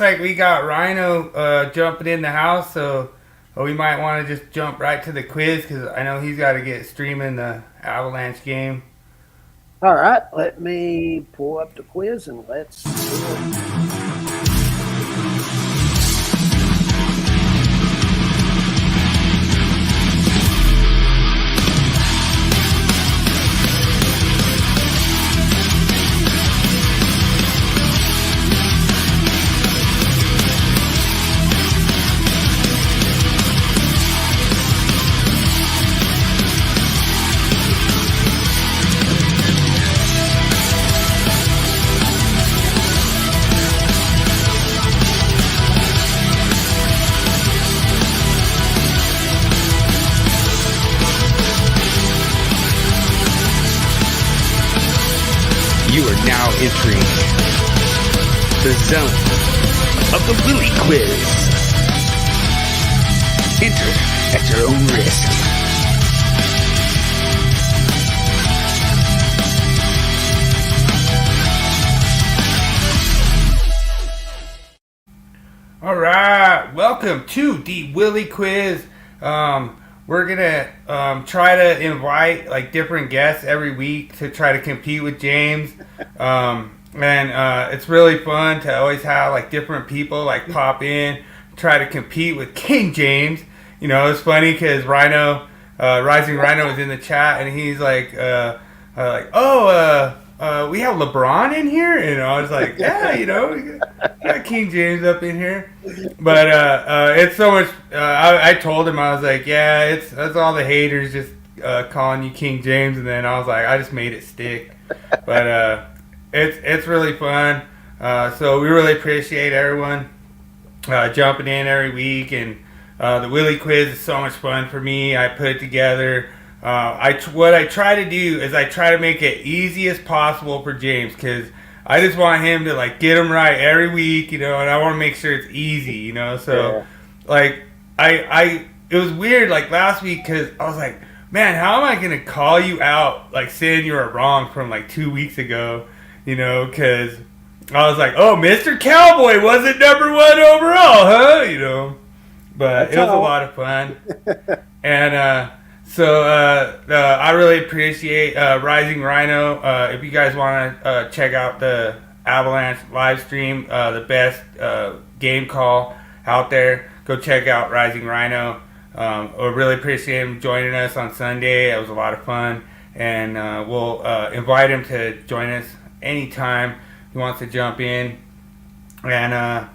like we got Rhino jumping in the house, so we might want to just jump right to the quiz because I know he's got to get streaming the Avalanche game. All right, let me pull up the quiz and let's do it. You are now entering the zone of the Willie Quiz. Enter at your own risk. All right, welcome to the Willie Quiz. We're gonna try to invite like different guests every week to try to compete with James, and it's really fun to always have like different people like pop in, try to compete with King James. You know, it's funny because Rhino, Rising Rhino, was in the chat and he's like, we have LeBron in here, and I was like, yeah, we got King James up in here. But it's so much. I told him, I was like, yeah, that's all the haters just calling you King James, and then I was like, I just made it stick. But it's really fun. So we really appreciate everyone jumping in every week, and the Willie Quiz is so much fun for me. I put it together. What I try to do is I try to make it easy as possible for James because I just want him to like get them right every week, and I want to make sure it's easy, So, like, it was weird like last week because I was like, man, how am I gonna call you out like saying you were wrong from like 2 weeks ago, Because I was like, oh, Mr. Cowboy wasn't number 1 overall, huh? But it was a lot of fun, and So I really appreciate Rising Rhino. If you guys want to check out the Avalanche live stream, the best game call out there, go check out Rising Rhino. I really appreciate him joining us on Sunday. It was a lot of fun, and we'll invite him to join us anytime he wants to jump in. And I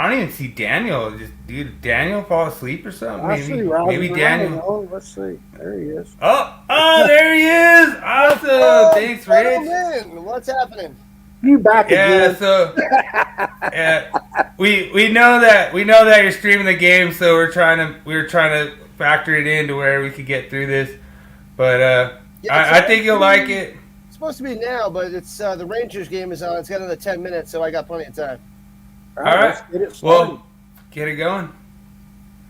don't even see Daniel. Did Daniel fall asleep or something? Maybe Daniel. Oh, let's see. There he is. Oh, there he is. Awesome. Thanks, Rich. What's happening? You back again? Yeah. So we know that you're streaming the game, so we're trying to factor it in to where we could get through this. But I think you'll like it. It's supposed to be now, but it's the Rangers game is on. It's got another 10 minutes, so I got plenty of time. All right. Let's get it started. Well, get it going.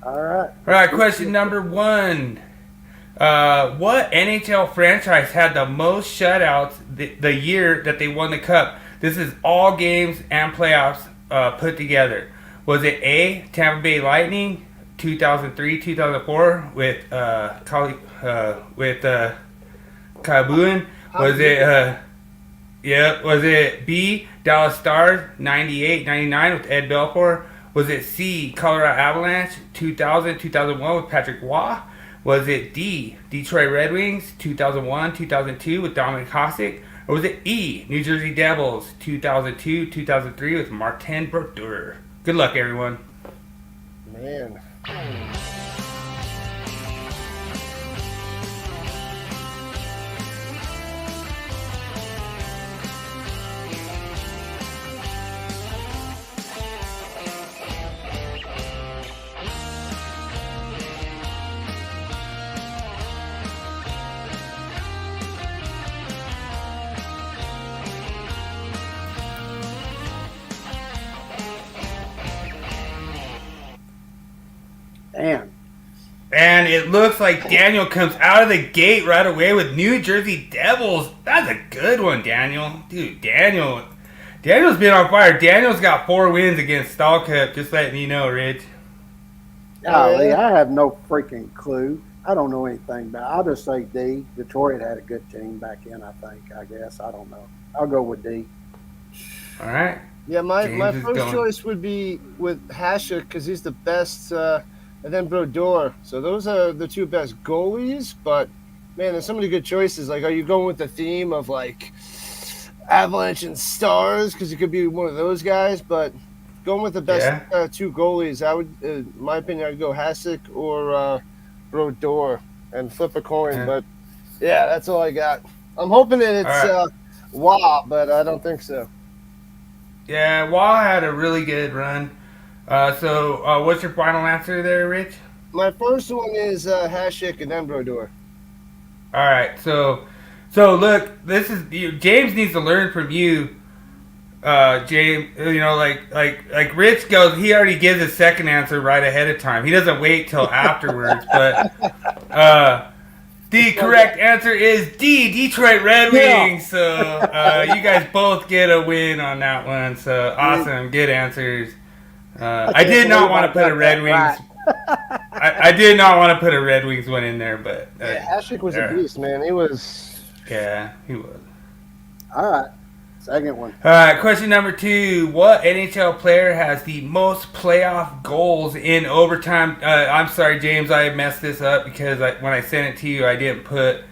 All right. All right. Question number 1. What NHL franchise had the most shutouts the year that they won the Cup? This is all games and playoffs put together. Was it A, Tampa Bay Lightning, 2003-2004 with Kabuin? Was it B, Dallas Stars, 98-99 with Ed Belfour? Was it C, Colorado Avalanche, 2000-2001 with Patrick Waugh? Was it D, Detroit Red Wings, 2001-2002 with Dominic Hasek? Or was it E, New Jersey Devils, 2002-2003 with Martin Brodeur? Good luck, everyone. Man. Damn. And it looks like Daniel comes out of the gate right away with New Jersey Devils. That's a good one, Daniel. Dude, Daniel's been on fire. Daniel's got 4 wins against Stallcup, just letting you know, Rich. Golly, I have no freaking clue. I don't know anything about it. I'll just say D. Detroit had a good team back in, I guess. I don't know. I'll go with D. All right. Yeah, my James is first going. choice would be with Hasek because he's the best, and then Brodeur. So those are the 2 best goalies. But man, there's so many good choices. Like, are you going with the theme of like Avalanche and Stars? Because it could be one of those guys. But going with the best 2 goalies, I would, in my opinion, I'd go Hasek or Brodeur and flip a coin. Yeah. But yeah, that's all I got. I'm hoping that it's but I don't think so. Yeah, Wall had a really good run. So what's your final answer there, Rich? My first one is Hasek and then Brodeur. All right, so look, this is James needs to learn from you, James. You know, like Rich goes, he already gives his second answer right ahead of time. He doesn't wait till afterwards. But the correct answer is D, Detroit Red Wings. So you guys both get a win on that one. So awesome, good answers. I did not want to put a Red Wings. I did not want to put a Red Wings one in there, but Hasek was a beast, man. He was. Yeah, he was. All right. Second one. All right, question number 2. What NHL player has the most playoff goals in overtime? I'm sorry, James, I messed this up because when I sent it to you, I didn't put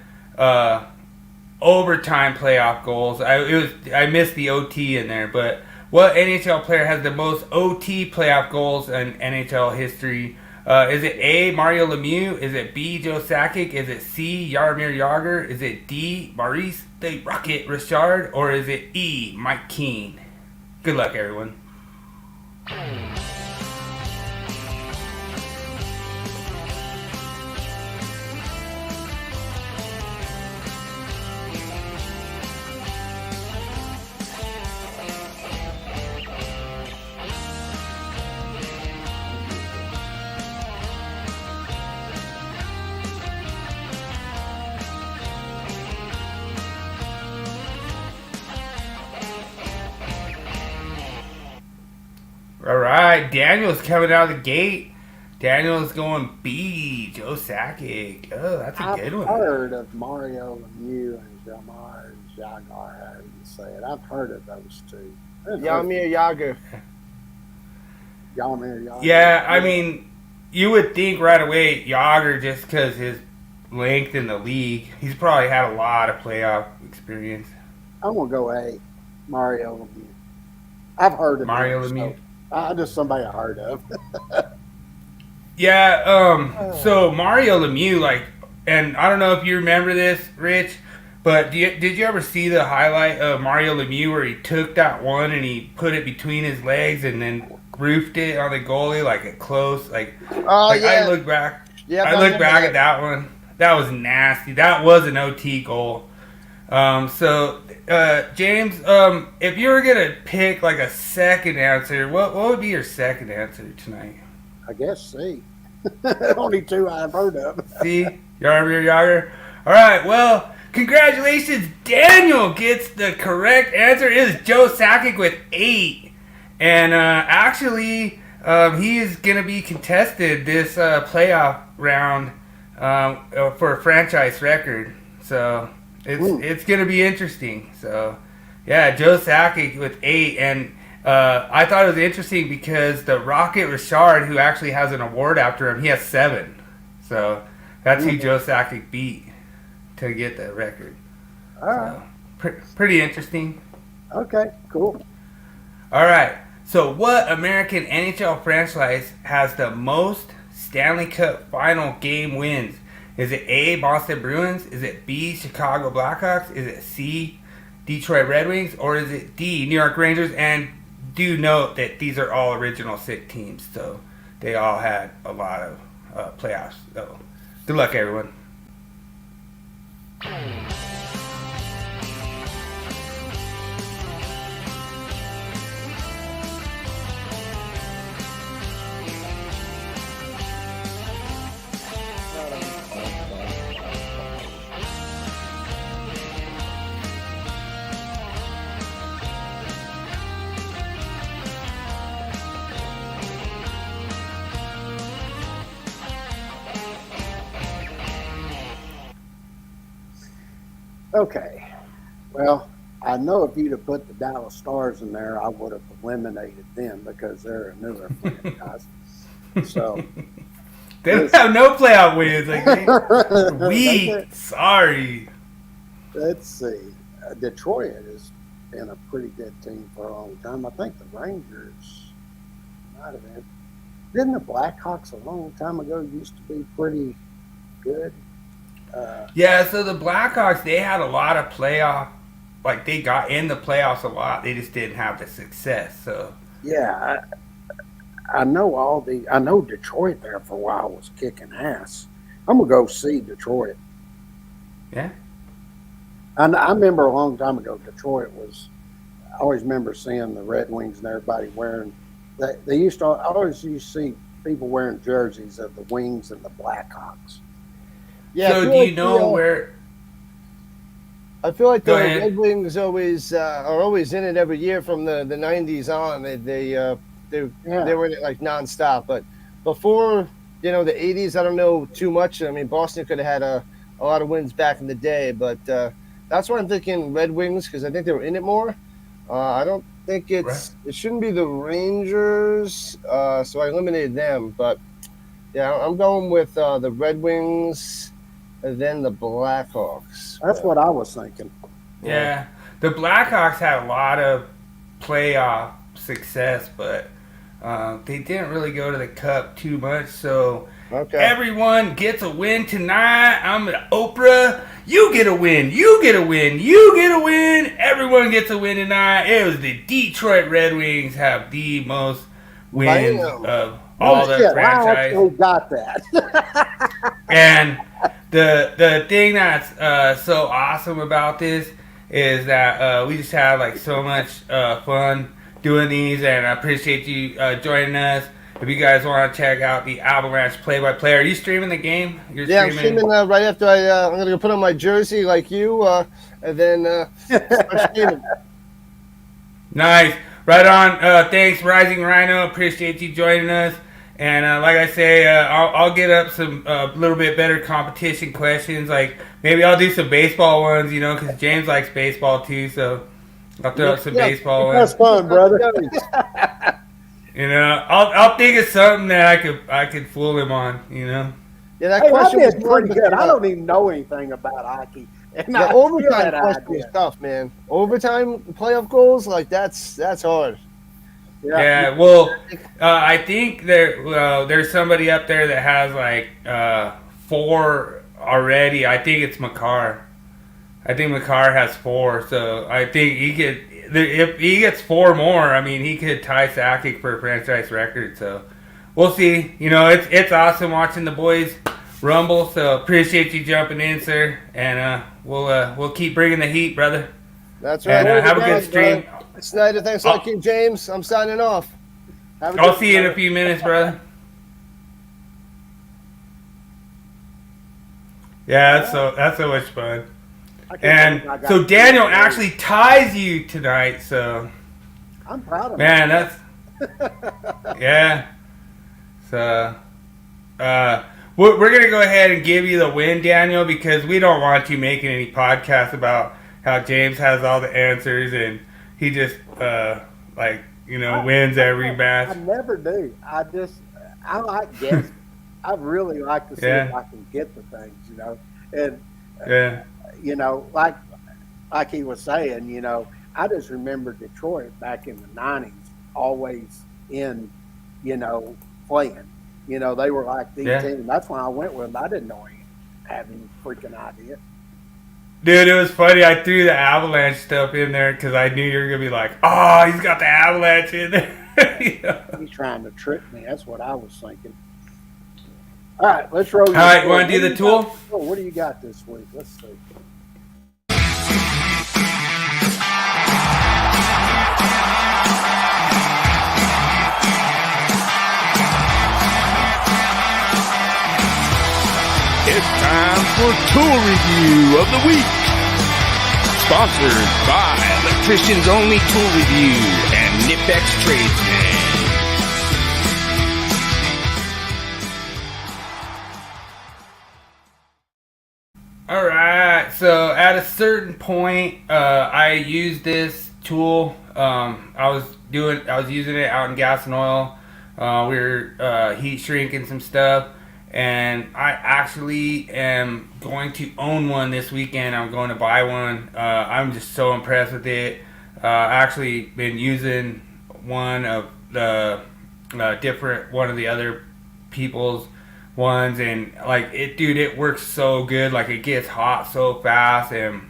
overtime playoff goals. I missed the OT in there, but what NHL player has the most OT playoff goals in NHL history? Is it A, Mario Lemieux? Is it B, Joe Sakic? Is it C, Jaromir Jagr? Is it D, Maurice the Rocket Richard? Or is it E, Mike Keane? Good luck, everyone. All right, Daniel's coming out of the gate. Daniel's going B, Joe Sakic. Oh, that's a good one. I've heard of Mario Lemieux and Jaromir Jagr, however you say it. I've heard of those 2. Jaromir Jagr. Jaromir Jagr. Yeah, I mean, you would think right away Jagr just because his length in the league. He's probably had a lot of playoff experience. I'm going to go A, Mario Lemieux. I've heard of Mario him, Lemieux. So just somebody I heard of. Yeah, so Mario Lemieux, and I don't know if you remember this, Rich, but did you ever see the highlight of Mario Lemieux where he took that one and he put it between his legs and then roofed it on the goalie like a close, Yeah. I look back. Yeah, I look back at that one. That was nasty. That was an OT goal. So James, if you were gonna pick like a second answer, what would be your second answer tonight? I guess C. Only 2 I've heard of. See, Jaromir Jagr. All right, well, congratulations, Daniel gets the correct answer. It is Joe Sakic with 8, and actually, he is gonna be contested this playoff round for a franchise record. So it's gonna be interesting. So yeah, Joe Sakic with 8, and I thought it was interesting because the Rocket Richard, who actually has an award after him, he has 7. So that's who Joe Sakic beat to get the record. All right. So, pretty interesting. Okay, cool. All right. So what American NHL franchise has the most Stanley Cup final game wins? Is it A, Boston Bruins? Is it B, Chicago Blackhawks? Is it C, Detroit Red Wings? Or is it D, New York Rangers? And do note that these are all original 6 teams, so they all had a lot of playoffs. So good luck, everyone. Okay. Well, I know if you'd have put the Dallas Stars in there, I would have eliminated them because they're a newer franchise. So They don't have no playoff wins. Like, weak. Sorry. let's see. Detroit has been a pretty good team for a long time. I think the Rangers might have been. Didn't the Blackhawks a long time ago used to be pretty good? Yeah, so the Blackhawks, they had a lot of playoff. Like, they got in the playoffs a lot. They just didn't have the success. So Yeah, I know I know Detroit there for a while was kicking ass. I'm gonna go see Detroit. yeah. I remember a long time ago, Detroit was. I always remember seeing the Red Wings and everybody wearing. They used to. I always used to see people wearing jerseys of the Wings and the Blackhawks. Yeah. So do you know where? I feel like the Go ahead. Red Wings always are always in it every year from the 90s on. They were in it like nonstop. But before the 80s, I don't know too much. I mean, Boston could have had a lot of wins back in the day, but that's why I'm thinking Red Wings because I think they were in it more. I don't think it shouldn't be the Rangers, so I eliminated them. But yeah, I'm going with the Red Wings and then the Blackhawks. That's what I was thinking. Yeah. The Blackhawks had a lot of playoff success, but they didn't really go to the Cup too much. So everyone gets a win tonight. I'm at Oprah. You get a win. You get a win. You get a win. Everyone gets a win tonight. It was the Detroit Red Wings have the most wins of all the franchise. I got that. And the thing that's so awesome about this is that we just have like so much fun doing these, and I appreciate you joining us. If you guys want to check out the Avalanche play-by-play, are you streaming the game? I'm streaming right after I'm going to go put on my jersey like you, and then start streaming. Nice. Right on. Thanks, Rising Rhino. Appreciate you joining us. And like I say, I'll get up some little bit better competition questions. Like maybe I'll do some baseball ones, because James likes baseball too. So I'll throw up some baseball ones. That's fun, brother. I'll think of something that I could fool him on. Yeah, that Hey, question I was did pretty good. I don't even know anything about hockey. And The I overtime feel question that is tough, man. Overtime playoff goals, like that's hard. Yeah, well, I think there's somebody up there that has like 4 already. I think it's Makar. I think Makar has 4, so I think he could. If he gets 4 more, I mean, he could tie Sakic for a franchise record. So we'll see. It's awesome watching the boys rumble. So appreciate you jumping in, sir, and we'll keep bringing the heat, brother. That's right. And have a good stream. Snyder, thanks a lot, King James. I'm signing off. I'll see you in a few minutes, brother. Yeah, that's so much fun. And so Daniel actually ties you tonight, so I'm proud of man, that's yeah. So we're gonna go ahead and give you the win, Daniel, because we don't want you making any podcasts about how James has all the answers and he just wins every match. I never do. I like guessing. I really like to see if I can get the things, and like he was saying, I just remember Detroit back in the 90s always in, playing. They were like the team. That's when I went with them. I didn't know have any freaking idea. Dude, it was funny. I threw the Avalanche stuff in there because I knew you were going to be like, oh, he's got the Avalanche in there. He's trying to trick me. That's what I was thinking. All right, let's roll. All right, you want to do the tool? What do you got this week? Let's see. It's time for Tool Review of the Week. Sponsored by Electrician's Only Tool Review and Nipex Tradesman. All right, So at a certain point, I used this tool. I was using it out in gas and oil. We were heat shrinking some stuff, and I actually am going to own one this weekend. I'm going to buy one. I'm just so impressed with it. I actually been using one of the one of the other people's ones, and like it works so good. Like, it gets hot so fast, and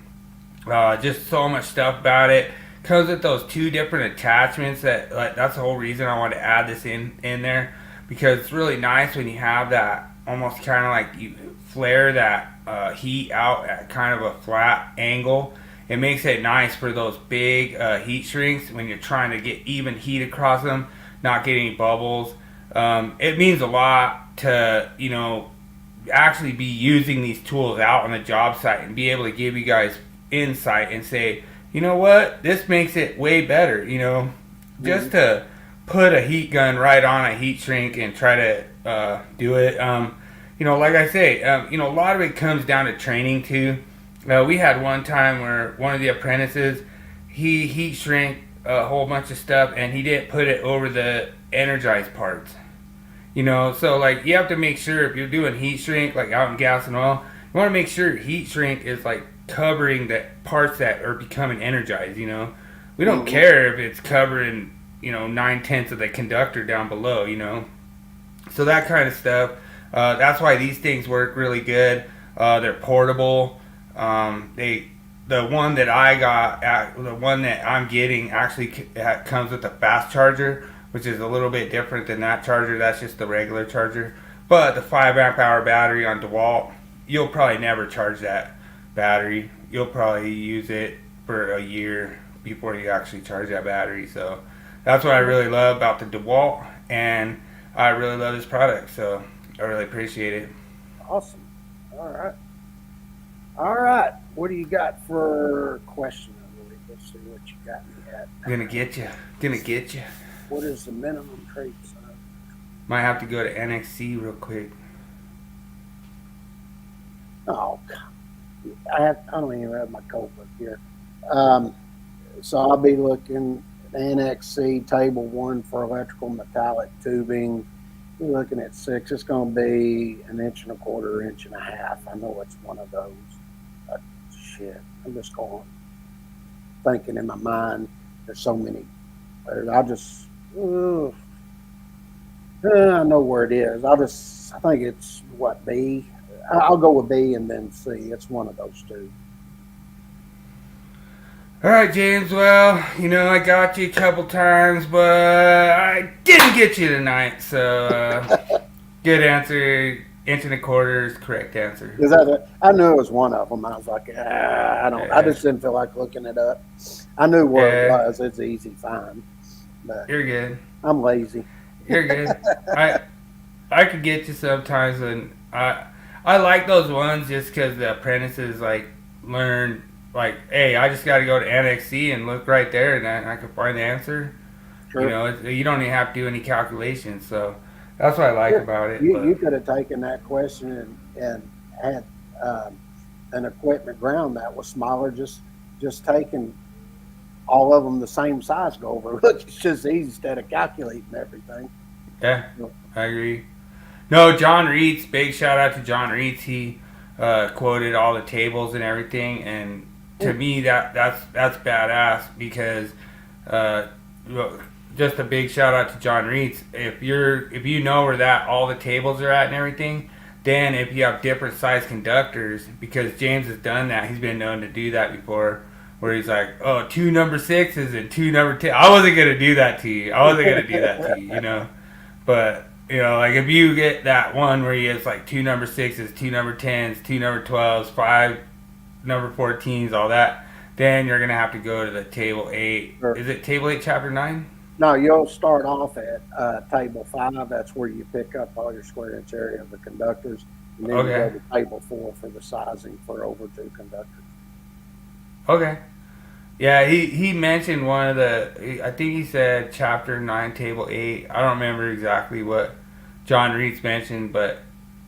just so much stuff about it. Comes with those 2 different attachments that's the whole reason I wanted to add this in there, because it's really nice when you have that almost kind of like you flare that heat out at kind of a flat angle. It makes it nice for those big heat shrinks when you're trying to get even heat across them, not get any bubbles. It means a lot to, actually be using these tools out on the job site and be able to give you guys insight and say, you know what, this makes it way better, just to put a heat gun right on a heat shrink and try to do it. Like I say, a lot of it comes down to training too. We had one time where one of the apprentices, he heat shrank a whole bunch of stuff, and he didn't put it over the energized parts. So like, you have to make sure if you're doing heat shrink, like out in gas and oil, you want to make sure heat shrink is like covering the parts that are becoming energized. We don't care if it's covering 9/10 of the conductor down below. So that kind of stuff. That's why these things work really good. They're portable. The one that I got, the one that I'm getting, actually comes with a fast charger, which is a little bit different than that charger. That's just the regular charger. But the 5 amp hour battery on DeWalt, you'll probably never charge that battery. You'll probably use it for a year before you actually charge that battery. So that's what I really love about the DeWalt, and I really love this product. So I really appreciate it. Awesome. All right. What do you got for question? Let's see what you got me at. Gonna get you. What is the minimum trade size? Might have to go to NEC real quick. Oh, I don't even have my code book here. So I'll be looking at NXC table 1 for electrical metallic tubing. You're looking at 6. It's going to be 1 1/4 inch, 1.5 inches. I know it's one of those. Shit, I'm just going thinking in my mind. There's so many. I'll just. I know where it is. I think it's what, B. I'll go with B and then C. It's one of those 2. All right, James. Well, I got you a couple times, but I didn't get you tonight. So, good answer. 1 1/4 is correct answer. Is that it? I knew it was one of them. I was like, I don't. I just didn't feel like looking it up. I knew where it was. It's an easy find. But you're good. I'm lazy. You're good. I could get you sometimes, and I like those ones just because the apprentices learn. Hey, I just got to go to NXC and look right there, and I can find the answer. Sure. You don't even have to do any calculations, so that's what I like about it. You could have taken that question and had an equipment ground that was smaller, just taking all of them the same size, go over. Look, it's just easy instead of calculating everything. Yeah, I agree. No, John Reitz, big shout out to John Reitz. He quoted all the tables and everything, and to me that's badass because just a big shout out to John Reitz. If you know where all the tables are at and everything, then if you have different size conductors, because James has done that, he's been known to do that before, where he's like, 2 number 6s and 2 number 10. I wasn't gonna do that to you. But if you get that one where he has 2 number 6s, 2 number 10s, 2 number 12s, 5 number 14s, all that, then you're gonna have to go to the table 8. Sure. Is it table 8, chapter 9? No, you'll start off at table 5. That's where you pick up all your square inch area of the conductors, and then you go to table 4 for the sizing for over 2 conductors. Okay. Yeah, he mentioned one of I think he said chapter 9, table 8. I don't remember exactly what John Reitz mentioned, but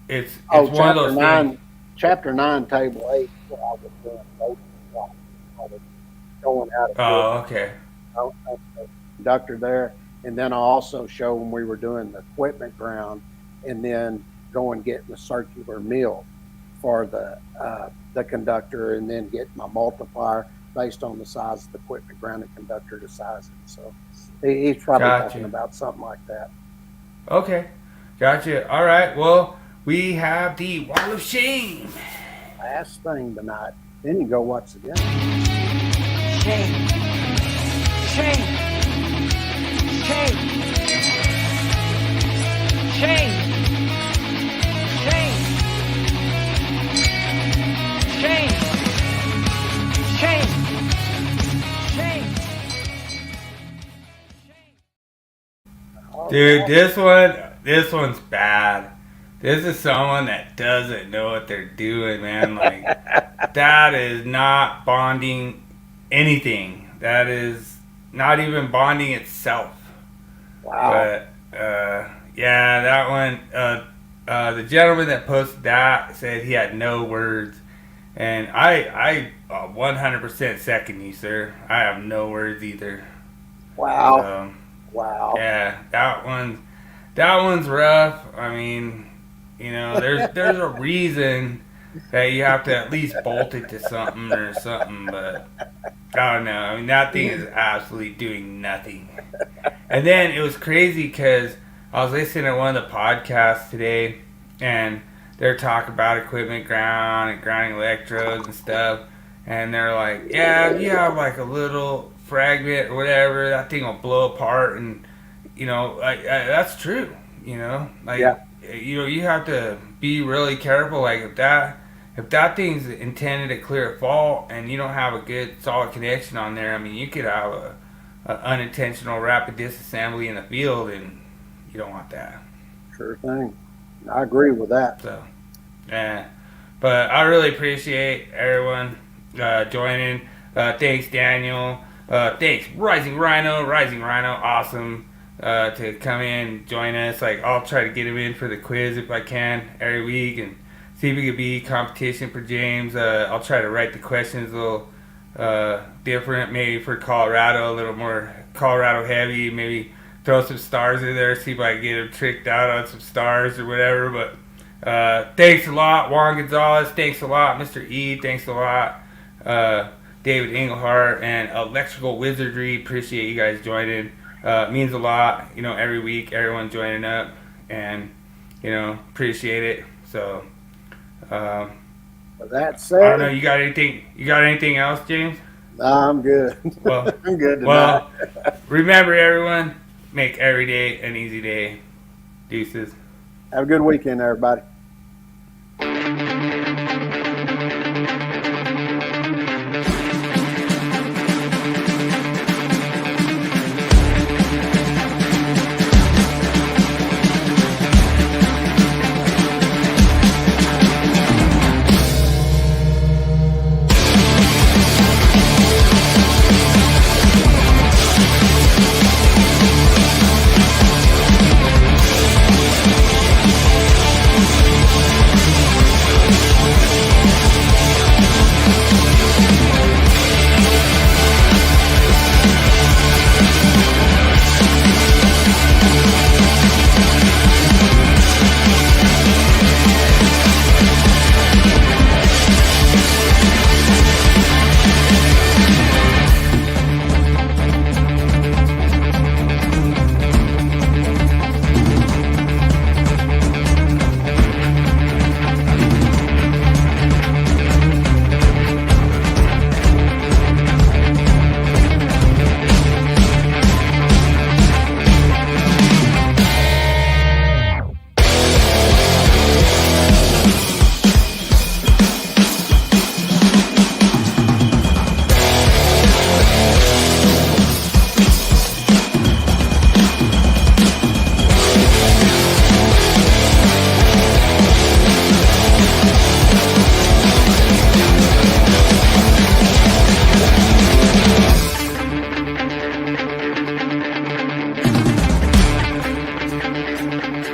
it's one of those 9, things. Chapter 9, Table 8, where I was doing motion shop. I was showing how to Oh, okay. conductor there. And then I also show when we were doing the equipment ground and then go and get the circular mill for the conductor and then get my multiplier based on the size of the equipment ground and conductor to size it. So he's probably Gotcha. talking about something like that. Okay. Gotcha. All right. Well, we have the Wall of Shame. Last thing tonight. Then you go watch the game. Shame. Shame. Shame. Shame. Shame. Shame. Shame. Shame. Dude, this one's bad. This is someone that doesn't know what they're doing, man. Like, that is not bonding anything. That is not even bonding itself. Wow. But, yeah, that one, the gentleman that posted that said he had no words. And I 100% second you, sir. I have no words either. Wow. Wow. Yeah, that one's rough. I mean, you know, there's a reason that you have to at least bolt it to something or something, but I don't know. I mean, that thing is absolutely doing nothing. And then it was crazy because I was listening to one of the podcasts today, and they're talking about equipment ground and grounding electrodes and stuff, and they're like, yeah, if you have like a little fragment or whatever, that thing will blow apart. And you know, that's true. You know, like, Yeah. you know, you have to be really careful. Like, if that thing's intended to clear a fault and you don't have a good solid connection on there, I mean, you could have a unintentional rapid disassembly in the field, and you don't want that. Sure thing. I agree with that. So, yeah. But I really appreciate everyone joining. Thanks, Daniel. Thanks, Rising Rhino, awesome. To come in and join us. Like, I'll try to get him in for the quiz if I can every week and see if it could be competition for James. I'll try to write the questions a little different, maybe for Colorado, a little more Colorado heavy, maybe throw some stars in there, see if I can get him tricked out on some stars or whatever. But thanks a lot, Juan Gonzalez. Thanks a lot, Mr. E. Thanks a lot, David Englehart and Electrical Wizardry. Appreciate you guys joining. Means a lot, you know, every week, everyone joining up, and, you know, appreciate it. So, With that said, I don't know, you got anything else, James? nah, I'm good. Well, I'm good tonight. well, remember, everyone, make every day an easy day. Deuces. Have a good weekend, everybody.